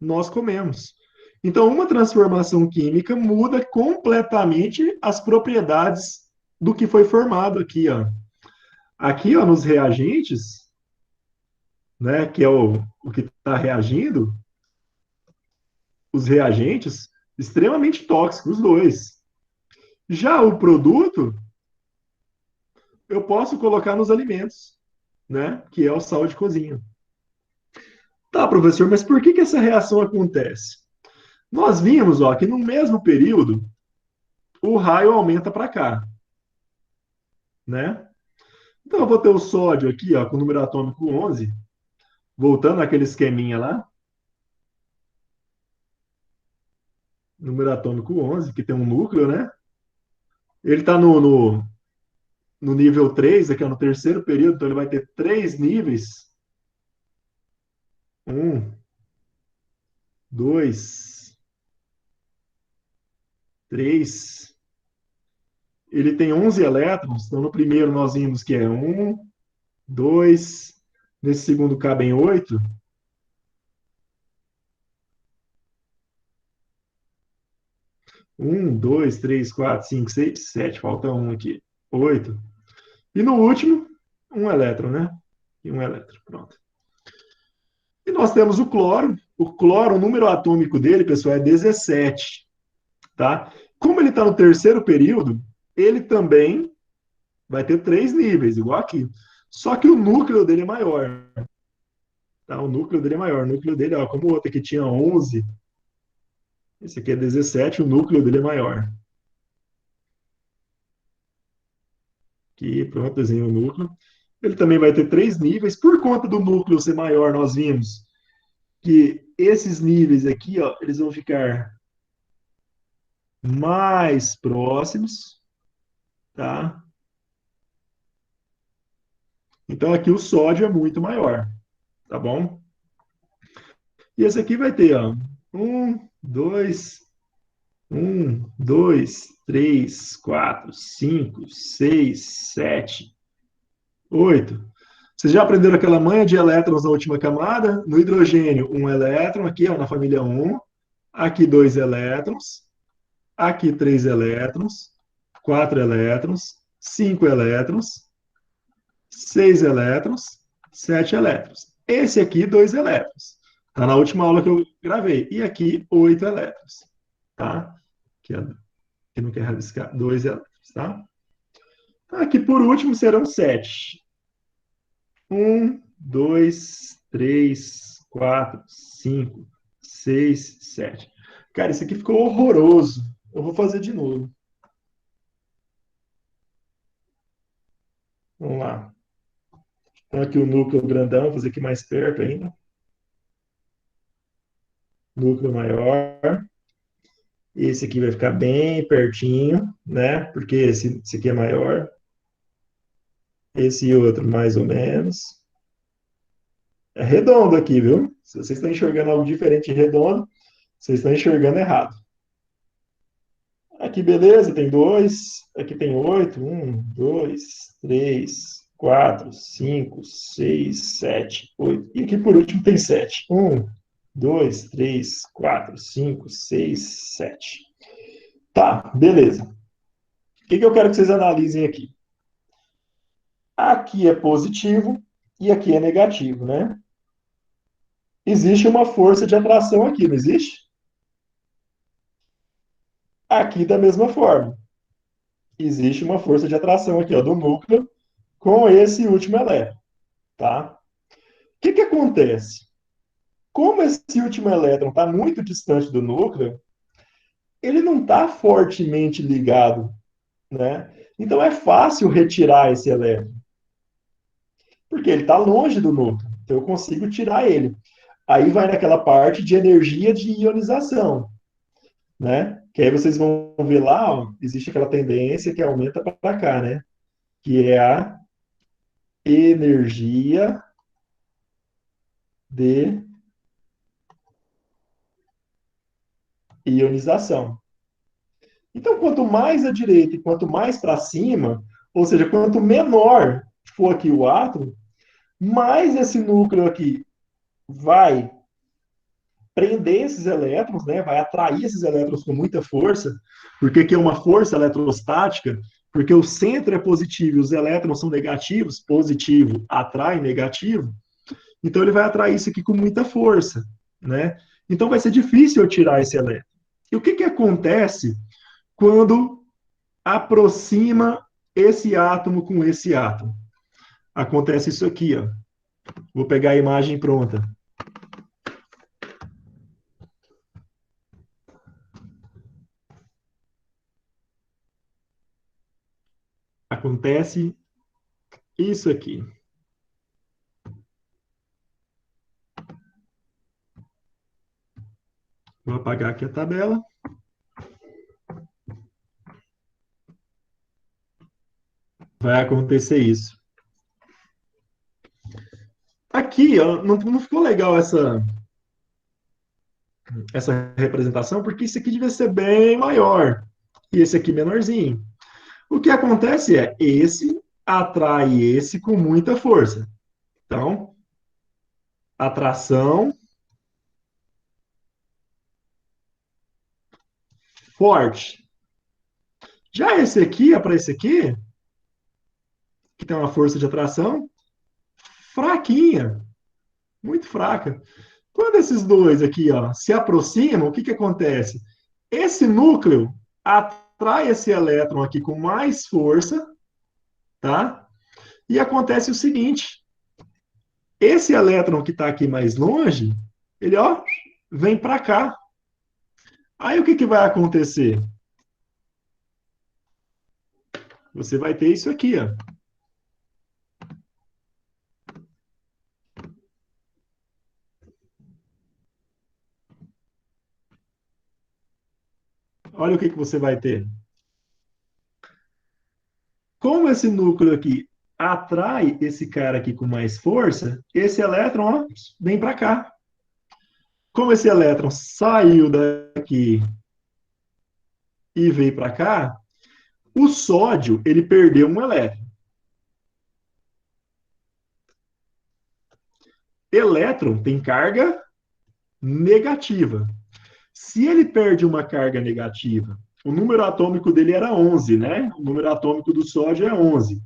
Nós comemos. Então, uma transformação química muda completamente as propriedades do que foi formado aqui, ó. Aqui, ó, nos reagentes, né, que é o que está reagindo, os reagentes extremamente tóxicos, os dois. Já o produto, eu posso colocar nos alimentos, né, que é o sal de cozinha. Tá, professor, mas por que que essa reação acontece? Nós vimos, ó, que no mesmo período o raio aumenta para cá, né? Então eu vou ter o sódio aqui, ó, com o número atômico 11, voltando àquele esqueminha lá, número atômico 11, que tem um núcleo, né? Ele está no nível 3, aqui ó, no terceiro período, então ele vai ter três níveis. Um, dois, três. Ele tem 11 elétrons, então no primeiro nós vimos que é um, dois, nesse segundo cabem 8. Um, dois, três, quatro, cinco, seis, sete, falta um aqui. 8. E no último, um elétron, né? E um elétron, pronto. E nós temos o cloro. O cloro, o número atômico dele, pessoal, é 17. Tá? Como ele está no terceiro período, ele também vai ter três níveis, igual aqui. Só que o núcleo dele é maior. Tá? O núcleo dele é maior. O núcleo dele, ó, como o outro aqui tinha 11, esse aqui é 17, o núcleo dele é maior. Aqui, pronto, desenho o núcleo. Ele também vai ter três níveis. Por conta do núcleo ser maior, nós vimos que esses níveis aqui, ó, eles vão ficar mais próximos, tá? Então aqui o sódio é muito maior, tá bom? E esse aqui vai ter, ó, dois, três, quatro, cinco, seis, sete, 8. Vocês já aprenderam aquela manha de elétrons na última camada? No hidrogênio, um elétron, aqui ó, na família 1. Aqui 2 elétrons. Aqui 3 elétrons. 4 elétrons. 5 elétrons. 6 elétrons. 7 elétrons. Esse aqui, 2 elétrons. Está na última aula que eu gravei. E aqui, 8 elétrons. Tá? Aqui não quer rabiscar. 2 elétrons, tá? Aqui, por último, serão 7. Um, dois, três, quatro, cinco, seis, sete. Cara, isso aqui ficou horroroso. Eu vou fazer de novo. Vamos lá. Então, aqui o núcleo grandão, vou fazer aqui mais perto ainda. Núcleo maior. Esse aqui vai ficar bem pertinho, né? Porque esse aqui é maior. Esse outro, mais ou menos. É redondo aqui, viu? Se vocês estão enxergando algo diferente de redondo, vocês estão enxergando errado. Aqui, beleza, tem dois. Aqui tem oito. Um, dois, três, quatro, cinco, seis, sete, oito. E aqui, por último, tem sete. Um, dois, três, quatro, cinco, seis, sete. Tá, beleza. O que eu quero que vocês analisem aqui? Aqui é positivo e aqui é negativo, né? Existe uma força de atração aqui, não existe? Aqui da mesma forma. Existe uma força de atração aqui, ó, do núcleo com esse último elétron, tá? O que acontece? Como esse último elétron está muito distante do núcleo, ele não está fortemente ligado, né? Então é fácil retirar esse elétron, porque ele está longe do núcleo. Então eu consigo tirar ele. Aí vai naquela parte de energia de ionização, né? Que aí vocês vão ver lá, ó, existe aquela tendência que aumenta para cá, né? Que é a energia de ionização. Então, quanto mais à direita e quanto mais para cima, ou seja, quanto menor for aqui o átomo, mais esse núcleo aqui vai prender esses elétrons, né? Vai atrair esses elétrons com muita força, porque aqui é uma força eletrostática, porque o centro é positivo e os elétrons são negativos, positivo atrai negativo, então ele vai atrair isso aqui com muita força, né? Então vai ser difícil eu tirar esse elétron. E o que acontece quando aproxima esse átomo com esse átomo? Acontece isso aqui, ó. Vou pegar a imagem pronta. Acontece isso aqui. Vou apagar aqui a tabela. Vai acontecer isso. Aqui, ó, não ficou legal essa representação, porque isso aqui devia ser bem maior. E esse aqui menorzinho. O que acontece é, esse atrai esse com muita força. Então, atração forte. Já esse aqui, é para esse aqui, que tem uma força de atração fraquinha, muito fraca. Quando esses dois aqui, ó, se aproximam, o que acontece? Esse núcleo atrai esse elétron aqui com mais força, tá? E acontece o seguinte: esse elétron que está aqui mais longe, ele, ó, vem para cá. Aí o que vai acontecer? Você vai ter isso aqui, ó. Olha o que você vai ter. Como esse núcleo aqui atrai esse cara aqui com mais força, esse elétron, ó, vem para cá. Como esse elétron saiu daqui e veio para cá, o sódio, ele perdeu um elétron. Elétron tem carga negativa. Se ele perde uma carga negativa, o número atômico dele era 11, né? O número atômico do sódio é 11.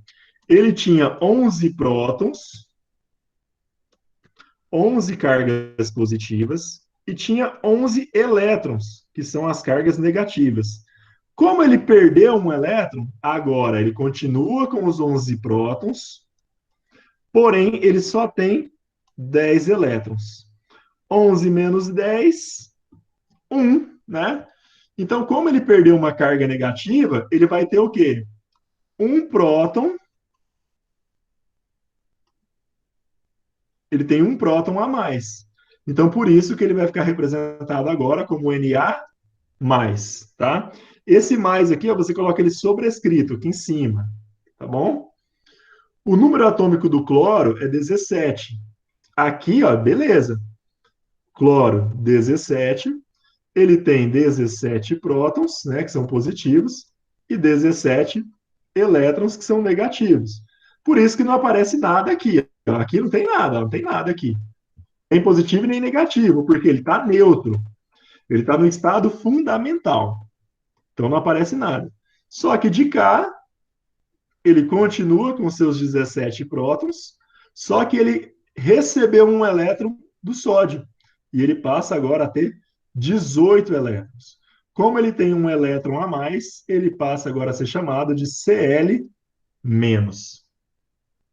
Ele tinha 11 prótons, 11 cargas positivas e tinha 11 elétrons, que são as cargas negativas. Como ele perdeu um elétron, agora ele continua com os 11 prótons, porém, ele só tem 10 elétrons. 11 menos 10, 1, né? Então, como ele perdeu uma carga negativa, ele vai ter o quê? Um próton, ele tem um próton a mais. Então, por isso que ele vai ficar representado agora como Na mais, tá? Esse mais aqui, ó, você coloca ele sobrescrito aqui em cima, tá bom? O número atômico do cloro é 17. Aqui, ó, beleza. Cloro, 17. Ele tem 17 prótons, né, que são positivos, e 17 elétrons, que são negativos. Por isso que não aparece nada aqui. Aqui não tem nada, não tem nada aqui. Nem positivo nem negativo, porque ele está neutro. Ele está no estado fundamental. Então não aparece nada. Só que de cá, ele continua com seus 17 prótons, só que ele recebeu um elétron do sódio. E ele passa agora a ter 18 elétrons. Como ele tem um elétron a mais, ele passa agora a ser chamado de Cl-,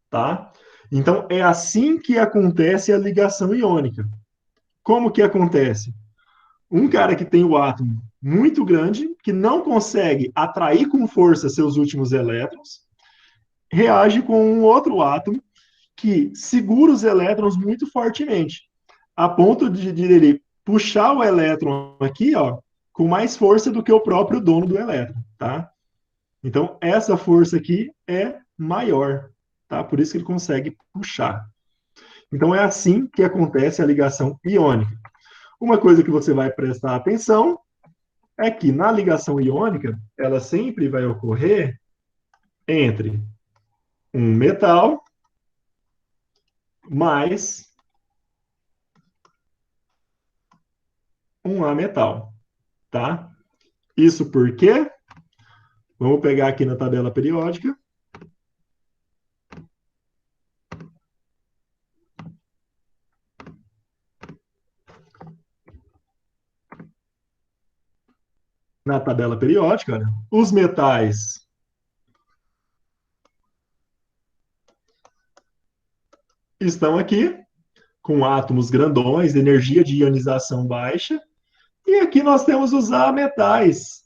tá? Então é assim que acontece a ligação iônica. Como que acontece? Um cara que tem o átomo muito grande, que não consegue atrair com força seus últimos elétrons, reage com um outro átomo que segura os elétrons muito fortemente, a ponto de ele puxar o elétron aqui, ó, com mais força do que o próprio dono do elétron, tá? Então, essa força aqui é maior, tá? Por isso que ele consegue puxar. Então, é assim que acontece a ligação iônica. Uma coisa que você vai prestar atenção é que na ligação iônica, ela sempre vai ocorrer entre um metal mais um ametal, tá? Isso porque, vamos pegar aqui na tabela periódica, na tabela periódica, olha, os metais estão aqui com átomos grandões, energia de ionização baixa, e aqui nós temos os ametais,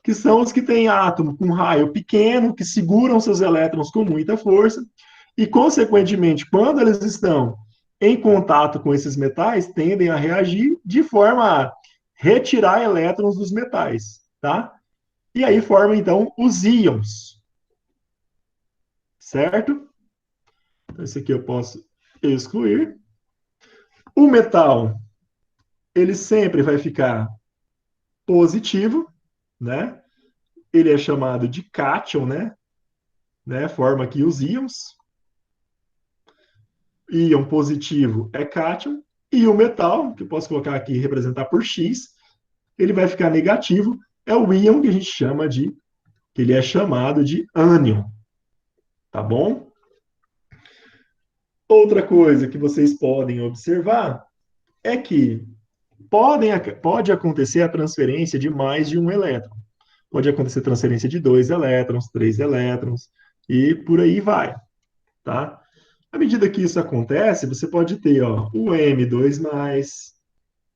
que são os que têm átomo com raio pequeno, que seguram seus elétrons com muita força, e, consequentemente, quando eles estão em contato com esses metais, tendem a reagir de forma a retirar elétrons dos metais, tá? E aí forma, então, os íons, certo? Então, esse aqui eu posso excluir. O metal, ele sempre vai ficar positivo, né? Ele é chamado de cátion, né? Forma aqui os íons. Íon positivo é cátion. E o metal, que eu posso colocar aqui e representar por X, ele vai ficar negativo. É o íon que a gente chama de, que ele é chamado de ânion. Tá bom? Outra coisa que vocês podem observar é que pode acontecer a transferência de mais de um elétron. Pode acontecer transferência de 2 elétrons, 3 elétrons, e por aí vai, tá? À medida que isso acontece, você pode ter, ó, o M2+,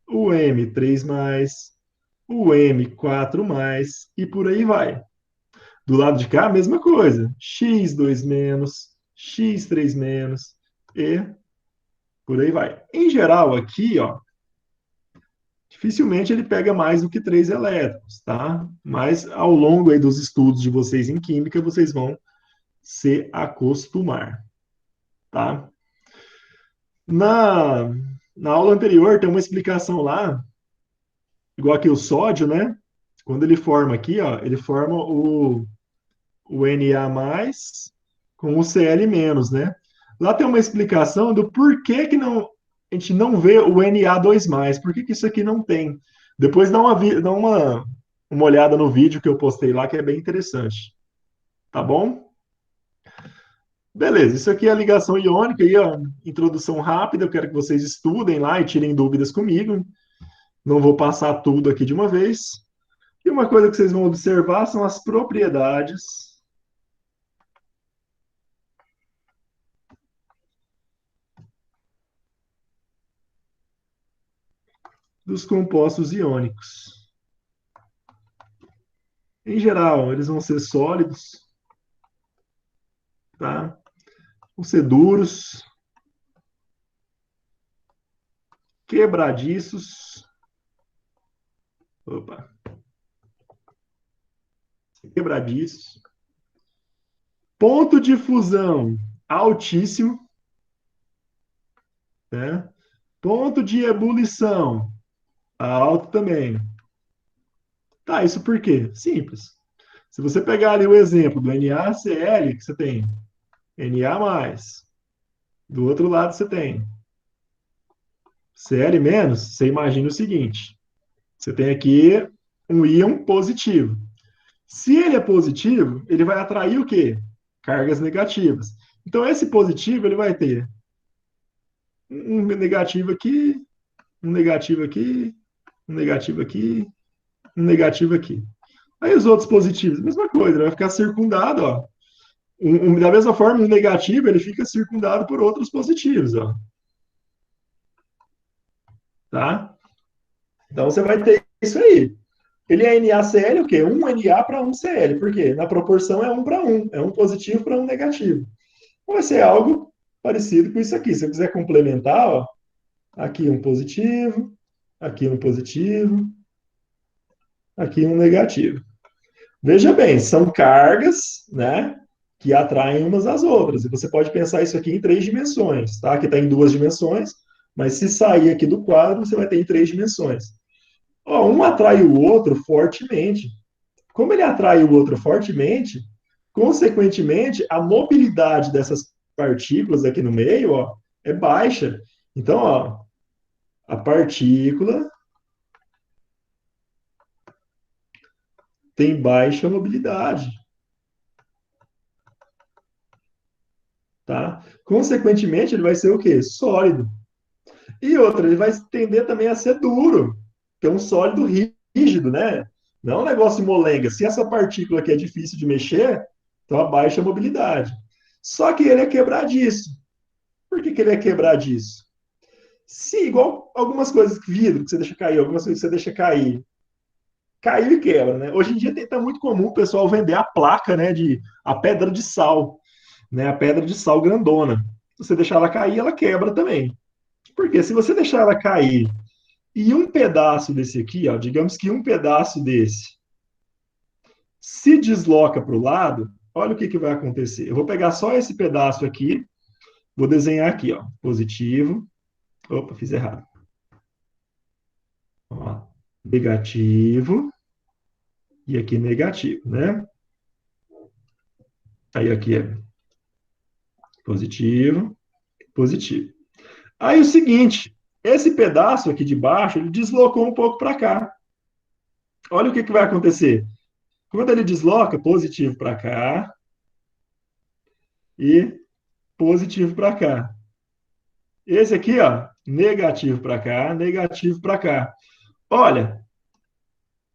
o M3+, o M4+, e por aí vai. Do lado de cá, a mesma coisa. X2-, X3-, e por aí vai. Em geral, aqui, ó, dificilmente ele pega mais do que 3 elétrons, tá? Mas ao longo aí dos estudos de vocês em química, vocês vão se acostumar, tá? Na aula anterior tem uma explicação lá, igual aqui o sódio, né? Quando ele forma aqui, ó, ele forma o Na+, com o Cl-, né? Lá tem uma explicação do porquê que não, a gente não vê o Na2+, por que isso aqui não tem. Depois dá uma olhada no vídeo que eu postei lá, que é bem interessante. Tá bom? Beleza, isso aqui é a ligação iônica, aí, ó, introdução rápida, eu quero que vocês estudem lá e tirem dúvidas comigo. Não vou passar tudo aqui de uma vez. E uma coisa que vocês vão observar são as propriedades dos compostos iônicos. Em geral, eles vão ser sólidos, tá? Vão ser duros, quebradiços. Opa. Quebradiços. Ponto de fusão altíssimo, né? Ponto de ebulição alto também. Tá, isso por quê? Simples. Se você pegar ali o exemplo do NaCl, que você tem Na+, do outro lado você tem Cl-, você imagina o seguinte, você tem aqui um íon positivo. Se ele é positivo, ele vai atrair o quê? Cargas negativas. Então, esse positivo, ele vai ter um negativo aqui, um negativo aqui, um negativo aqui, um negativo aqui. Aí os outros positivos, mesma coisa, ele vai ficar circundado, ó. Da mesma forma, um negativo, ele fica circundado por outros positivos, ó. Tá? Então, você vai ter isso aí. Ele é NaCl, o quê? Um Na para um Cl. Por quê? Na proporção é 1 para 1. É um positivo para um negativo. Vai ser algo parecido com isso aqui. Se eu quiser complementar, ó, aqui um positivo, aqui um positivo, aqui um negativo. Veja bem, são cargas, né, que atraem umas às outras. E você pode pensar isso aqui em 3 dimensões, tá? Aqui está em 2 dimensões, mas se sair aqui do quadro, você vai ter em 3 dimensões. Ó, um atrai o outro fortemente. Como ele atrai o outro fortemente, consequentemente, a mobilidade dessas partículas aqui no meio, ó, é baixa. Então, ó, a partícula tem baixa mobilidade, tá? Consequentemente, ele vai ser o quê? Sólido. E outra, ele vai tender também a ser duro, que é um sólido rígido, né? Não é um negócio molenga. Se essa partícula aqui é difícil de mexer, então a baixa mobilidade. Só que ele é quebradiço. Por que ele é quebradiço? Se, igual algumas coisas, vidro que você deixa cair, algumas coisas que você deixa cair, caiu e quebra, né? Hoje em dia tá muito comum o pessoal vender a placa, né, a pedra de sal, né, a pedra de sal grandona. Se você deixar ela cair, ela quebra também. Porque se você deixar ela cair e um pedaço desse aqui, ó, digamos que um pedaço desse se desloca para o lado, olha o que vai acontecer. Eu vou pegar só esse pedaço aqui, vou desenhar aqui, ó, positivo. Opa, fiz errado. Ó, negativo e aqui negativo, né? Aí aqui é positivo, positivo. Aí o seguinte, esse pedaço aqui de baixo, ele deslocou um pouco para cá. Olha o que vai acontecer. Quando ele desloca, positivo para cá e positivo para cá. Esse aqui, ó, negativo para cá, negativo para cá. Olha,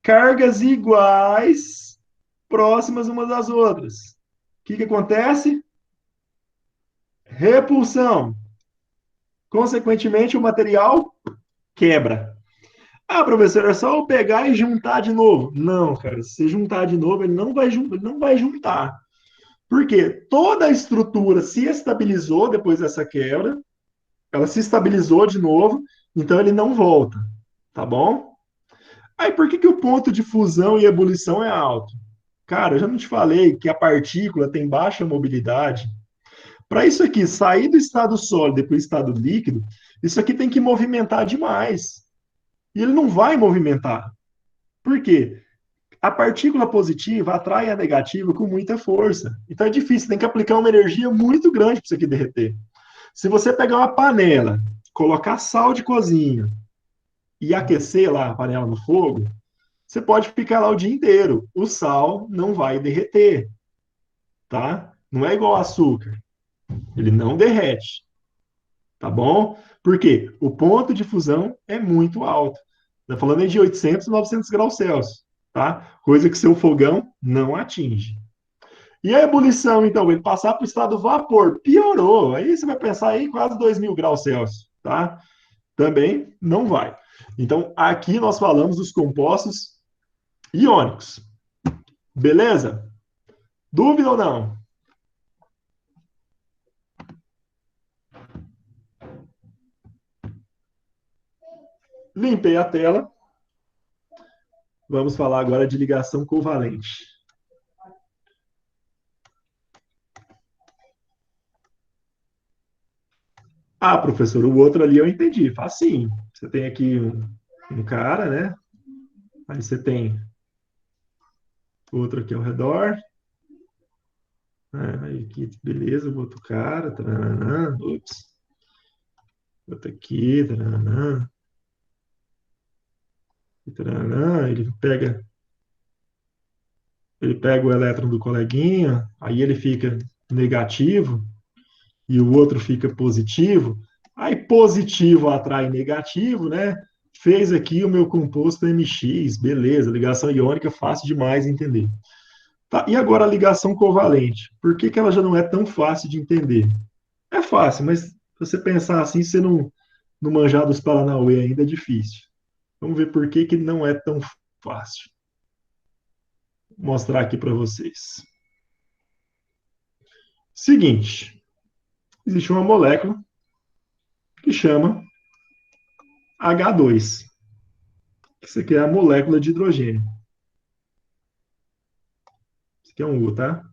cargas iguais, próximas umas das outras. O que acontece? Repulsão. Consequentemente, o material quebra. Ah, professor, é só eu pegar e juntar de novo. Não, cara, se você juntar de novo, ele não vai juntar. Por quê? Toda a estrutura se estabilizou depois dessa quebra, ela se estabilizou de novo, então ele não volta, tá bom? Aí por que o ponto de fusão e ebulição é alto? Cara, eu já não te falei que a partícula tem baixa mobilidade. Para isso aqui sair do estado sólido para o estado líquido, isso aqui tem que movimentar demais. E ele não vai movimentar. Por quê? A partícula positiva atrai a negativa com muita força. Então é difícil, tem que aplicar uma energia muito grande para isso aqui derreter. Se você pegar uma panela, colocar sal de cozinha e aquecer lá a panela no fogo, você pode ficar lá o dia inteiro. O sal não vai derreter, tá? Não é igual açúcar. Ele não derrete, tá bom? Por quê? O ponto de fusão é muito alto. Está falando aí de 800, 900 graus Celsius, tá? Coisa que seu fogão não atinge. E a ebulição, então, ele passar para o estado vapor, piorou. Aí você vai pensar aí quase 2.000 graus Celsius, tá? Também não vai. Então, aqui nós falamos dos compostos iônicos. Beleza? Dúvida ou não? Limpei a tela. Vamos falar agora de ligação covalente. Ah, professor, o outro ali eu entendi. Facinho. Você tem aqui um cara, né? Aí você tem outro aqui ao redor. Aí aqui, beleza, o outro cara. Taranã, ups. Outro aqui. Taranã, taranã, ele pega o elétron do coleguinha, aí ele fica negativo e o outro fica positivo. Aí positivo atrai negativo, né? Fez aqui o meu composto MX, beleza, ligação iônica fácil demais de entender. Tá, e agora a ligação covalente? Por que que ela já não é tão fácil de entender? É fácil, mas se você pensar assim, você não manjar dos Paranauê ainda é difícil. Vamos ver por que que não é tão fácil. Vou mostrar aqui para vocês. Seguinte, existe uma molécula que chama H2. Isso aqui é a molécula de hidrogênio. Isso aqui é um U, tá?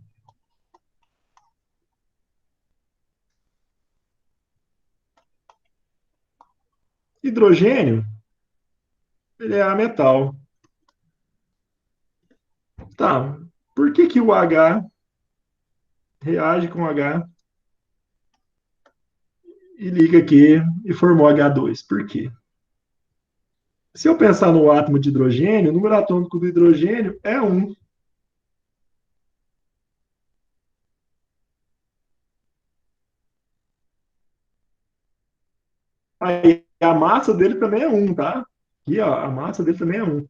Hidrogênio, ele é ametal. Tá, por que que o H reage com H e liga aqui e formou H2? Por quê? Se eu pensar no átomo de hidrogênio, o número atômico do hidrogênio é 1. Aí a massa dele também é 1, tá? Aqui, ó, a massa dele também é 1.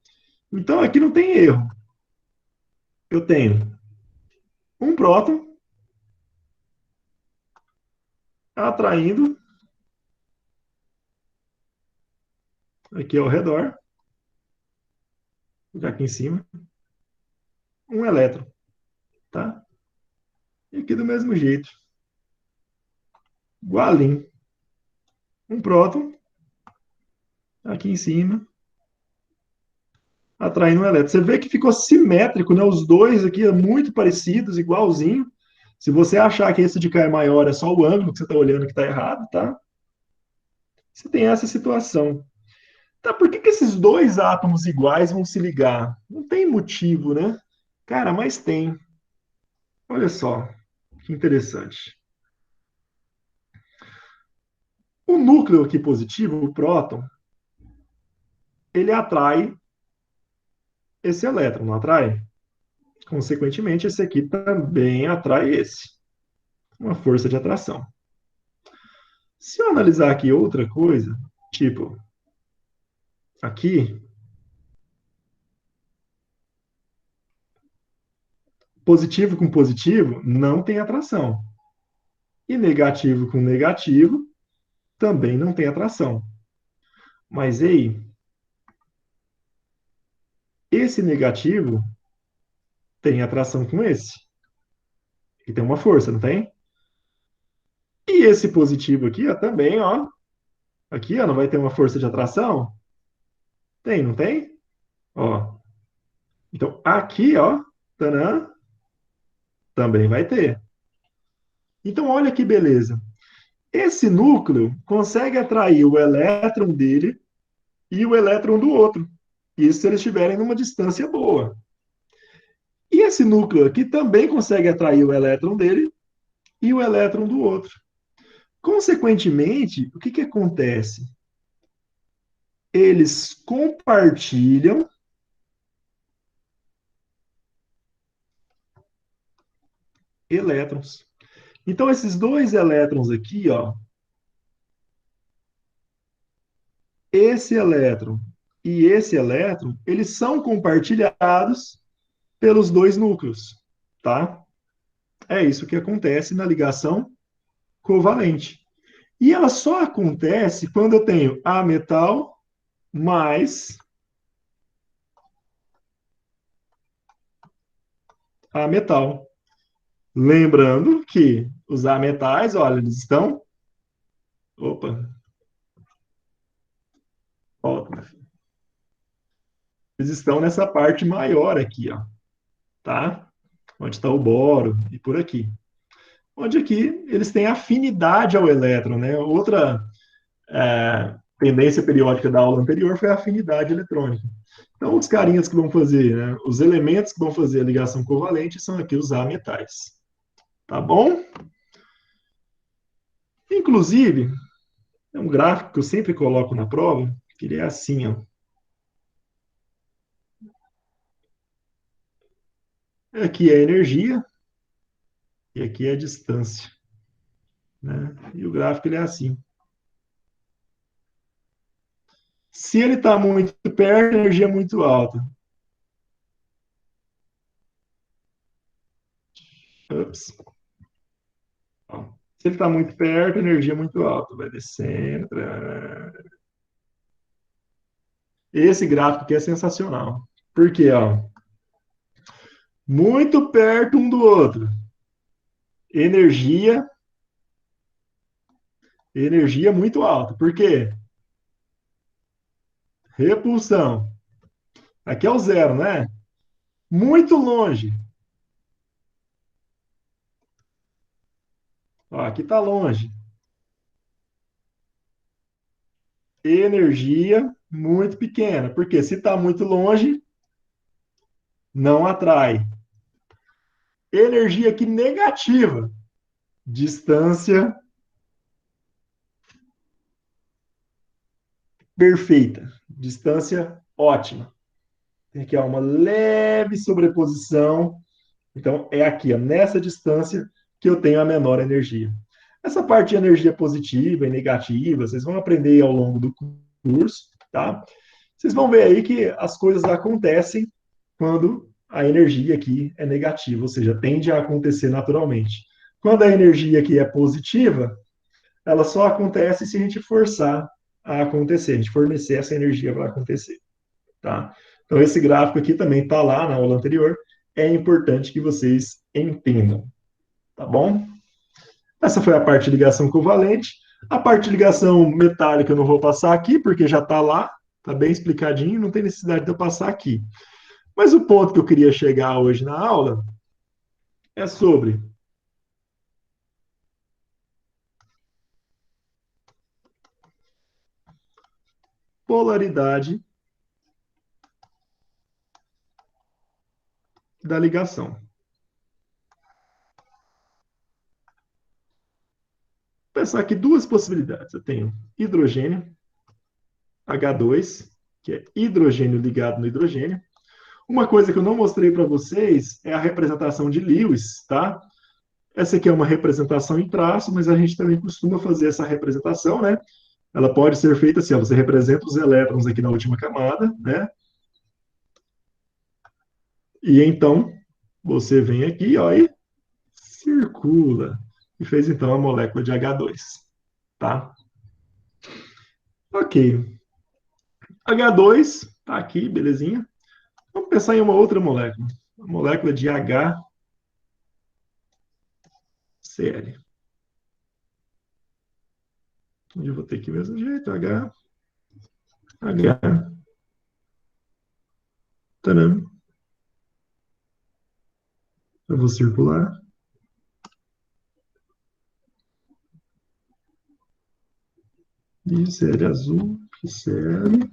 Então aqui não tem erro. Eu tenho um próton atraindo aqui ao redor, aqui em cima, um elétron, tá? E aqui do mesmo jeito, igualinho, um próton aqui em cima, atraindo um elétron. Você vê que ficou simétrico, né? Os dois aqui muito parecidos, igualzinho. Se você achar que esse de cá é maior, é só o ângulo que você está olhando que está errado, tá? Você tem essa situação. Tá, por que que esses dois átomos iguais vão se ligar? Não tem motivo, né? Cara, mas tem. Olha só, que interessante. O núcleo aqui positivo, o próton, ele atrai esse elétron, não atrai? Consequentemente, esse aqui também atrai esse. Uma força de atração. Se eu analisar aqui outra coisa, tipo, aqui, positivo com positivo não tem atração. E negativo com negativo também não tem atração. Mas aí, esse negativo tem atração com esse. E tem uma força, não tem? E esse positivo aqui, ó, também, ó. Aqui, ó, não vai ter uma força de atração? Tem, não tem? Ó. Então, aqui, ó, tanã, também vai ter. Então, olha que beleza. Esse núcleo consegue atrair o elétron dele e o elétron do outro. Isso se eles estiverem numa distância boa. E esse núcleo aqui também consegue atrair o elétron dele e o elétron do outro. Consequentemente, o que que acontece? Eles compartilham elétrons. Então, esses dois elétrons aqui, ó, esse elétron e esse elétron, eles são compartilhados pelos dois núcleos, tá? É isso que acontece na ligação covalente. E ela só acontece quando eu tenho A metal mais a metal. Lembrando que os ametais, olha, eles estão. Opa, volta. Eles estão nessa parte maior aqui, ó, tá? Onde está o boro e por aqui. Onde aqui eles têm afinidade ao elétron, né? Outra tendência periódica da aula anterior foi a afinidade eletrônica. Então, os carinhas que vão fazer, né, os elementos que vão fazer a ligação covalente são aqui os ametais. Tá bom? Inclusive, é um gráfico que eu sempre coloco na prova, que ele é assim, ó. Aqui é a energia e aqui é a distância, né? E o gráfico ele é assim. Se ele está muito perto, a energia é muito alta. Ups. Se ele está muito perto, a energia é muito alta. Vai descendo. Esse gráfico aqui é sensacional. Por quê? Ó? Muito perto um do outro. Energia muito alta. Por quê? Repulsão. Aqui é o zero, né? Muito longe. Ó, aqui está longe. Energia muito pequena. Porque se está muito longe, não atrai. Energia aqui negativa. Distância perfeita. Distância ótima. Tem aqui ó, uma leve sobreposição. Então, é aqui, ó, nessa distância, que eu tenho a menor energia. Essa parte de energia positiva e negativa, vocês vão aprender ao longo do curso, tá? Vocês vão ver aí que as coisas acontecem quando a energia aqui é negativa, ou seja, tende a acontecer naturalmente. Quando a energia aqui é positiva, ela só acontece se a gente forçar a acontecer, a gente fornecer essa energia para acontecer, tá? Então, esse gráfico aqui também está lá na aula anterior, é importante que vocês entendam, tá bom? Essa foi a parte de ligação covalente. A parte de ligação metálica eu não vou passar aqui, porque já está lá, está bem explicadinho, não tem necessidade de eu passar aqui. Mas o ponto que eu queria chegar hoje na aula é sobre polaridade da ligação. Vou pensar aqui duas possibilidades. Eu tenho hidrogênio, H2, que é hidrogênio ligado no hidrogênio. Uma coisa que eu não mostrei para vocês é a representação de Lewis, tá? Essa aqui é uma representação em traço, mas a gente também costuma fazer essa representação, né? Ela pode ser feita assim, ó, você representa os elétrons aqui na última camada, né? E então, você vem aqui, ó, e circula. E fez, então, a molécula de H2, tá? Ok. H2, tá aqui, belezinha. Vamos pensar em uma outra molécula. A molécula de HCl. Onde eu vou ter aqui do mesmo jeito, H. Tadam. Eu vou circular. E Cl azul, Cl.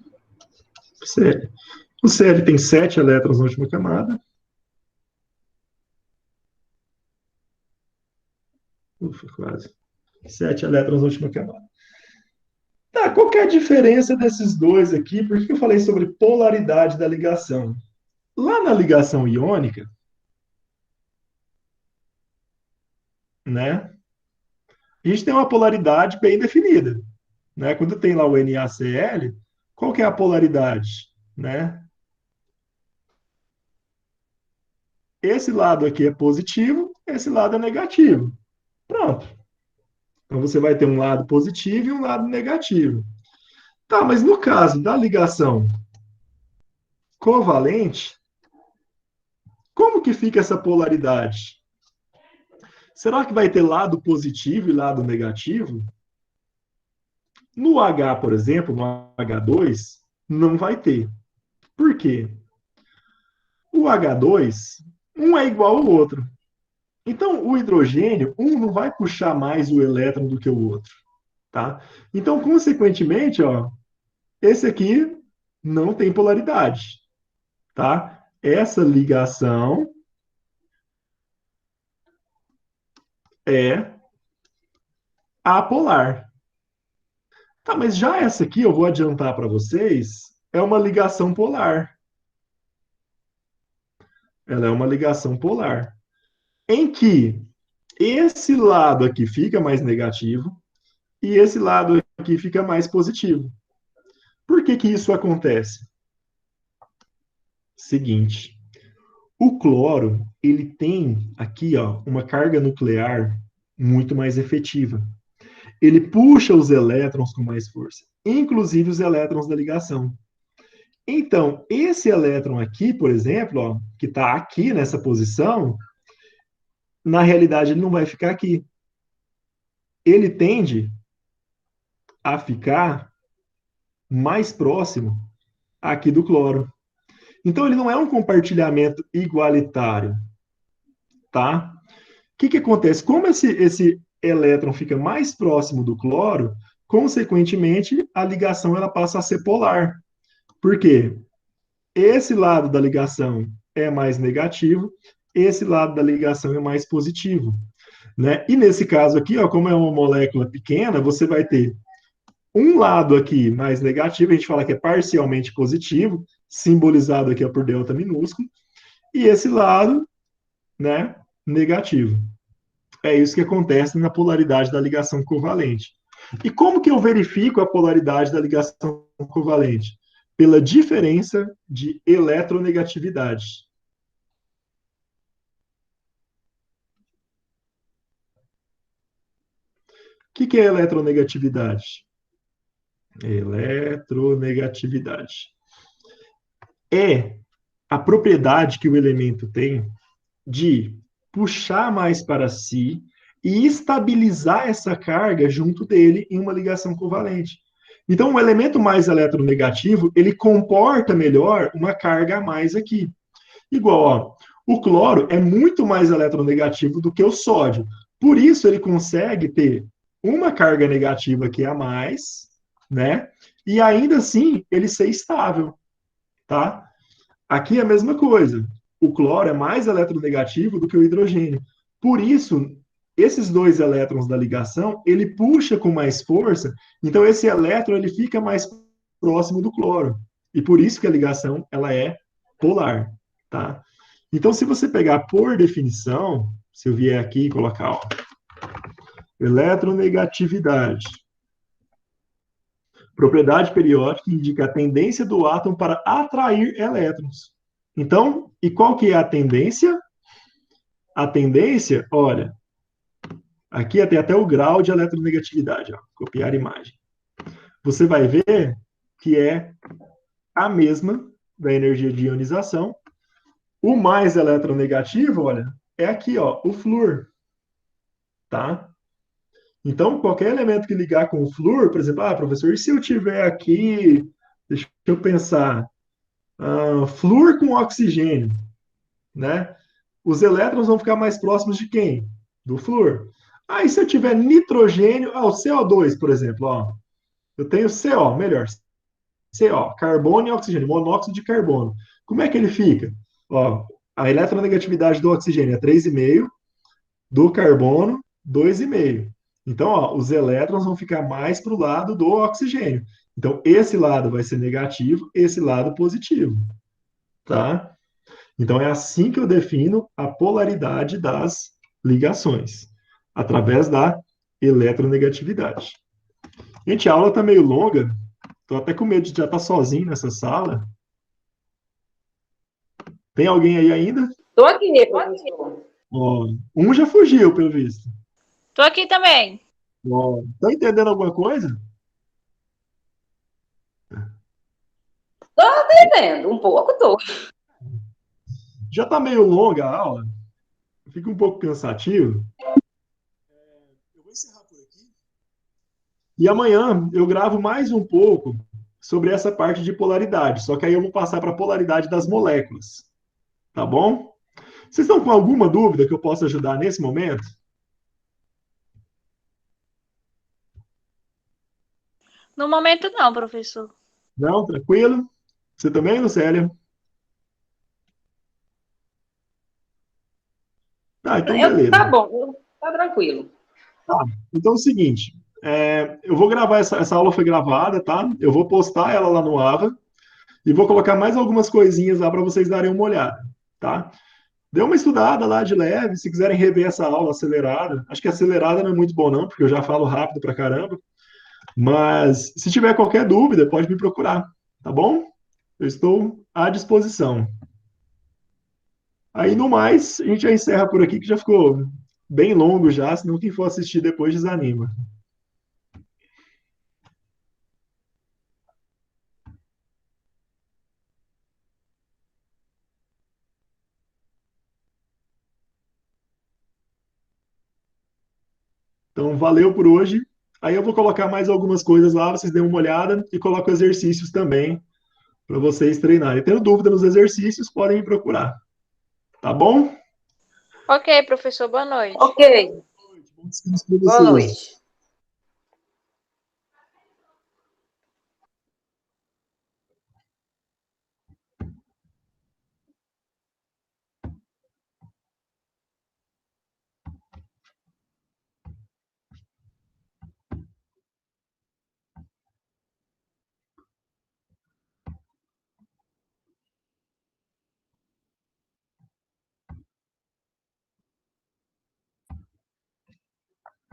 O Cl tem 7 elétrons na última camada. Ufa, quase. 7 elétrons na última camada. Tá, qual que é a diferença desses dois aqui? Por que eu falei sobre polaridade da ligação? Lá na ligação iônica, né, a gente tem uma polaridade bem definida. Né? Quando tem lá o NaCl, qual que é a polaridade? Né? Esse lado aqui é positivo, esse lado é negativo. Pronto. Então você vai ter um lado positivo e um lado negativo. Tá, mas no caso da ligação covalente, como que fica essa polaridade? Será que vai ter lado positivo e lado negativo? No H, por exemplo, no H2, não vai ter. Por quê? O H2, um é igual ao outro. Então, o hidrogênio, um não vai puxar mais o elétron do que o outro, tá? Então, consequentemente, ó, esse aqui não tem polaridade, tá? Essa ligação é apolar. Tá, mas já essa aqui, eu vou adiantar para vocês, é uma ligação polar. Ela é uma ligação polar. Em que esse lado aqui fica mais negativo e esse lado aqui fica mais positivo. Por que que isso acontece? Seguinte, o cloro, ele tem aqui, ó, uma carga nuclear muito mais efetiva. Ele puxa os elétrons com mais força, inclusive os elétrons da ligação. Então, esse elétron aqui, por exemplo, ó, que está aqui nessa posição, na realidade ele não vai ficar aqui. Ele tende a ficar mais próximo aqui do cloro. Então, ele não é um compartilhamento igualitário, tá? O que acontece? Como esse elétron fica mais próximo do cloro, consequentemente, a ligação ela passa a ser polar. Por quê? Esse lado da ligação é mais negativo, esse lado da ligação é mais positivo, né? E nesse caso aqui, ó, como é uma molécula pequena, você vai ter um lado aqui mais negativo, a gente fala que é parcialmente positivo, simbolizado aqui por delta minúsculo, e esse lado, né, negativo. É isso que acontece na polaridade da ligação covalente. E como que eu verifico a polaridade da ligação covalente? Pela diferença de eletronegatividade. O que é eletronegatividade? Eletronegatividade é a propriedade que o elemento tem de puxar mais para si e estabilizar essa carga junto dele em uma ligação covalente. Então, o elemento mais eletronegativo, ele comporta melhor uma carga a mais aqui. Igual, ó, o cloro é muito mais eletronegativo do que o sódio. Por isso, ele consegue ter uma carga negativa aqui a mais, né? E ainda assim, ele ser estável, tá? Aqui é a mesma coisa. O cloro é mais eletronegativo do que o hidrogênio. Por isso, esses dois elétrons da ligação, ele puxa com mais força, então esse elétron ele fica mais próximo do cloro. E por isso que a ligação ela é polar, tá? Então, se você pegar por definição, se eu vier aqui e colocar, ó, eletronegatividade, propriedade periódica indica a tendência do átomo para atrair elétrons. Então, e qual que é a tendência? A tendência, olha, aqui tem até o grau de eletronegatividade, ó, copiar imagem. Você vai ver que é a mesma da energia de ionização. O mais eletronegativo, olha, é aqui, ó, o flúor, tá? Então, qualquer elemento que ligar com o flúor, por exemplo, professor, e se eu tiver aqui, deixa eu pensar, flúor com oxigênio, né? Os elétrons vão ficar mais próximos de quem? Do flúor. Aí, se eu tiver nitrogênio, o CO2, por exemplo, ó, eu tenho CO, melhor, CO, carbono e oxigênio, monóxido de carbono. Como é que ele fica? Ó, a eletronegatividade do oxigênio é 3,5, do carbono, 2,5. Então, ó, os elétrons vão ficar mais para o lado do oxigênio. Então, esse lado vai ser negativo, esse lado positivo, tá? Então, é assim que eu defino a polaridade das ligações, através da eletronegatividade. Gente, a aula está meio longa, estou até com medo de já estar sozinho nessa sala. Tem alguém aí ainda? Estou aqui, professor. Ó, um já fugiu, pelo visto. Estou aqui também. Ó, tá entendendo alguma coisa? Entendendo, um pouco tô. Já está meio longa a aula, fica um pouco cansativo. Eu vou encerrar por aqui. E amanhã eu gravo mais um pouco sobre essa parte de polaridade, só que aí eu vou passar para a polaridade das moléculas. Tá bom? Vocês estão com alguma dúvida que eu possa ajudar nesse momento? No momento, não, professor. Não? Tranquilo? Você também, Lucélia? Ah, então beleza. Tá bom, tá tranquilo. Tá. Então é o seguinte, eu vou gravar, essa aula foi gravada, tá? Eu vou postar ela lá no Ava e vou colocar mais algumas coisinhas lá para vocês darem uma olhada, tá? Dê uma estudada lá de leve, se quiserem rever essa aula acelerada. Acho que acelerada não é muito bom não, porque eu já falo rápido pra caramba. Mas se tiver qualquer dúvida, pode me procurar, tá bom? Eu estou à disposição. Aí, no mais, a gente já encerra por aqui, que já ficou bem longo já, senão quem for assistir depois desanima. Então, valeu por hoje. Aí eu vou colocar mais algumas coisas lá, vocês dêem uma olhada e coloco exercícios também para vocês treinarem. Tendo dúvida nos exercícios, podem me procurar. Tá bom? Ok, professor, boa noite. Ok, Bom descanso para boa vocês. noite.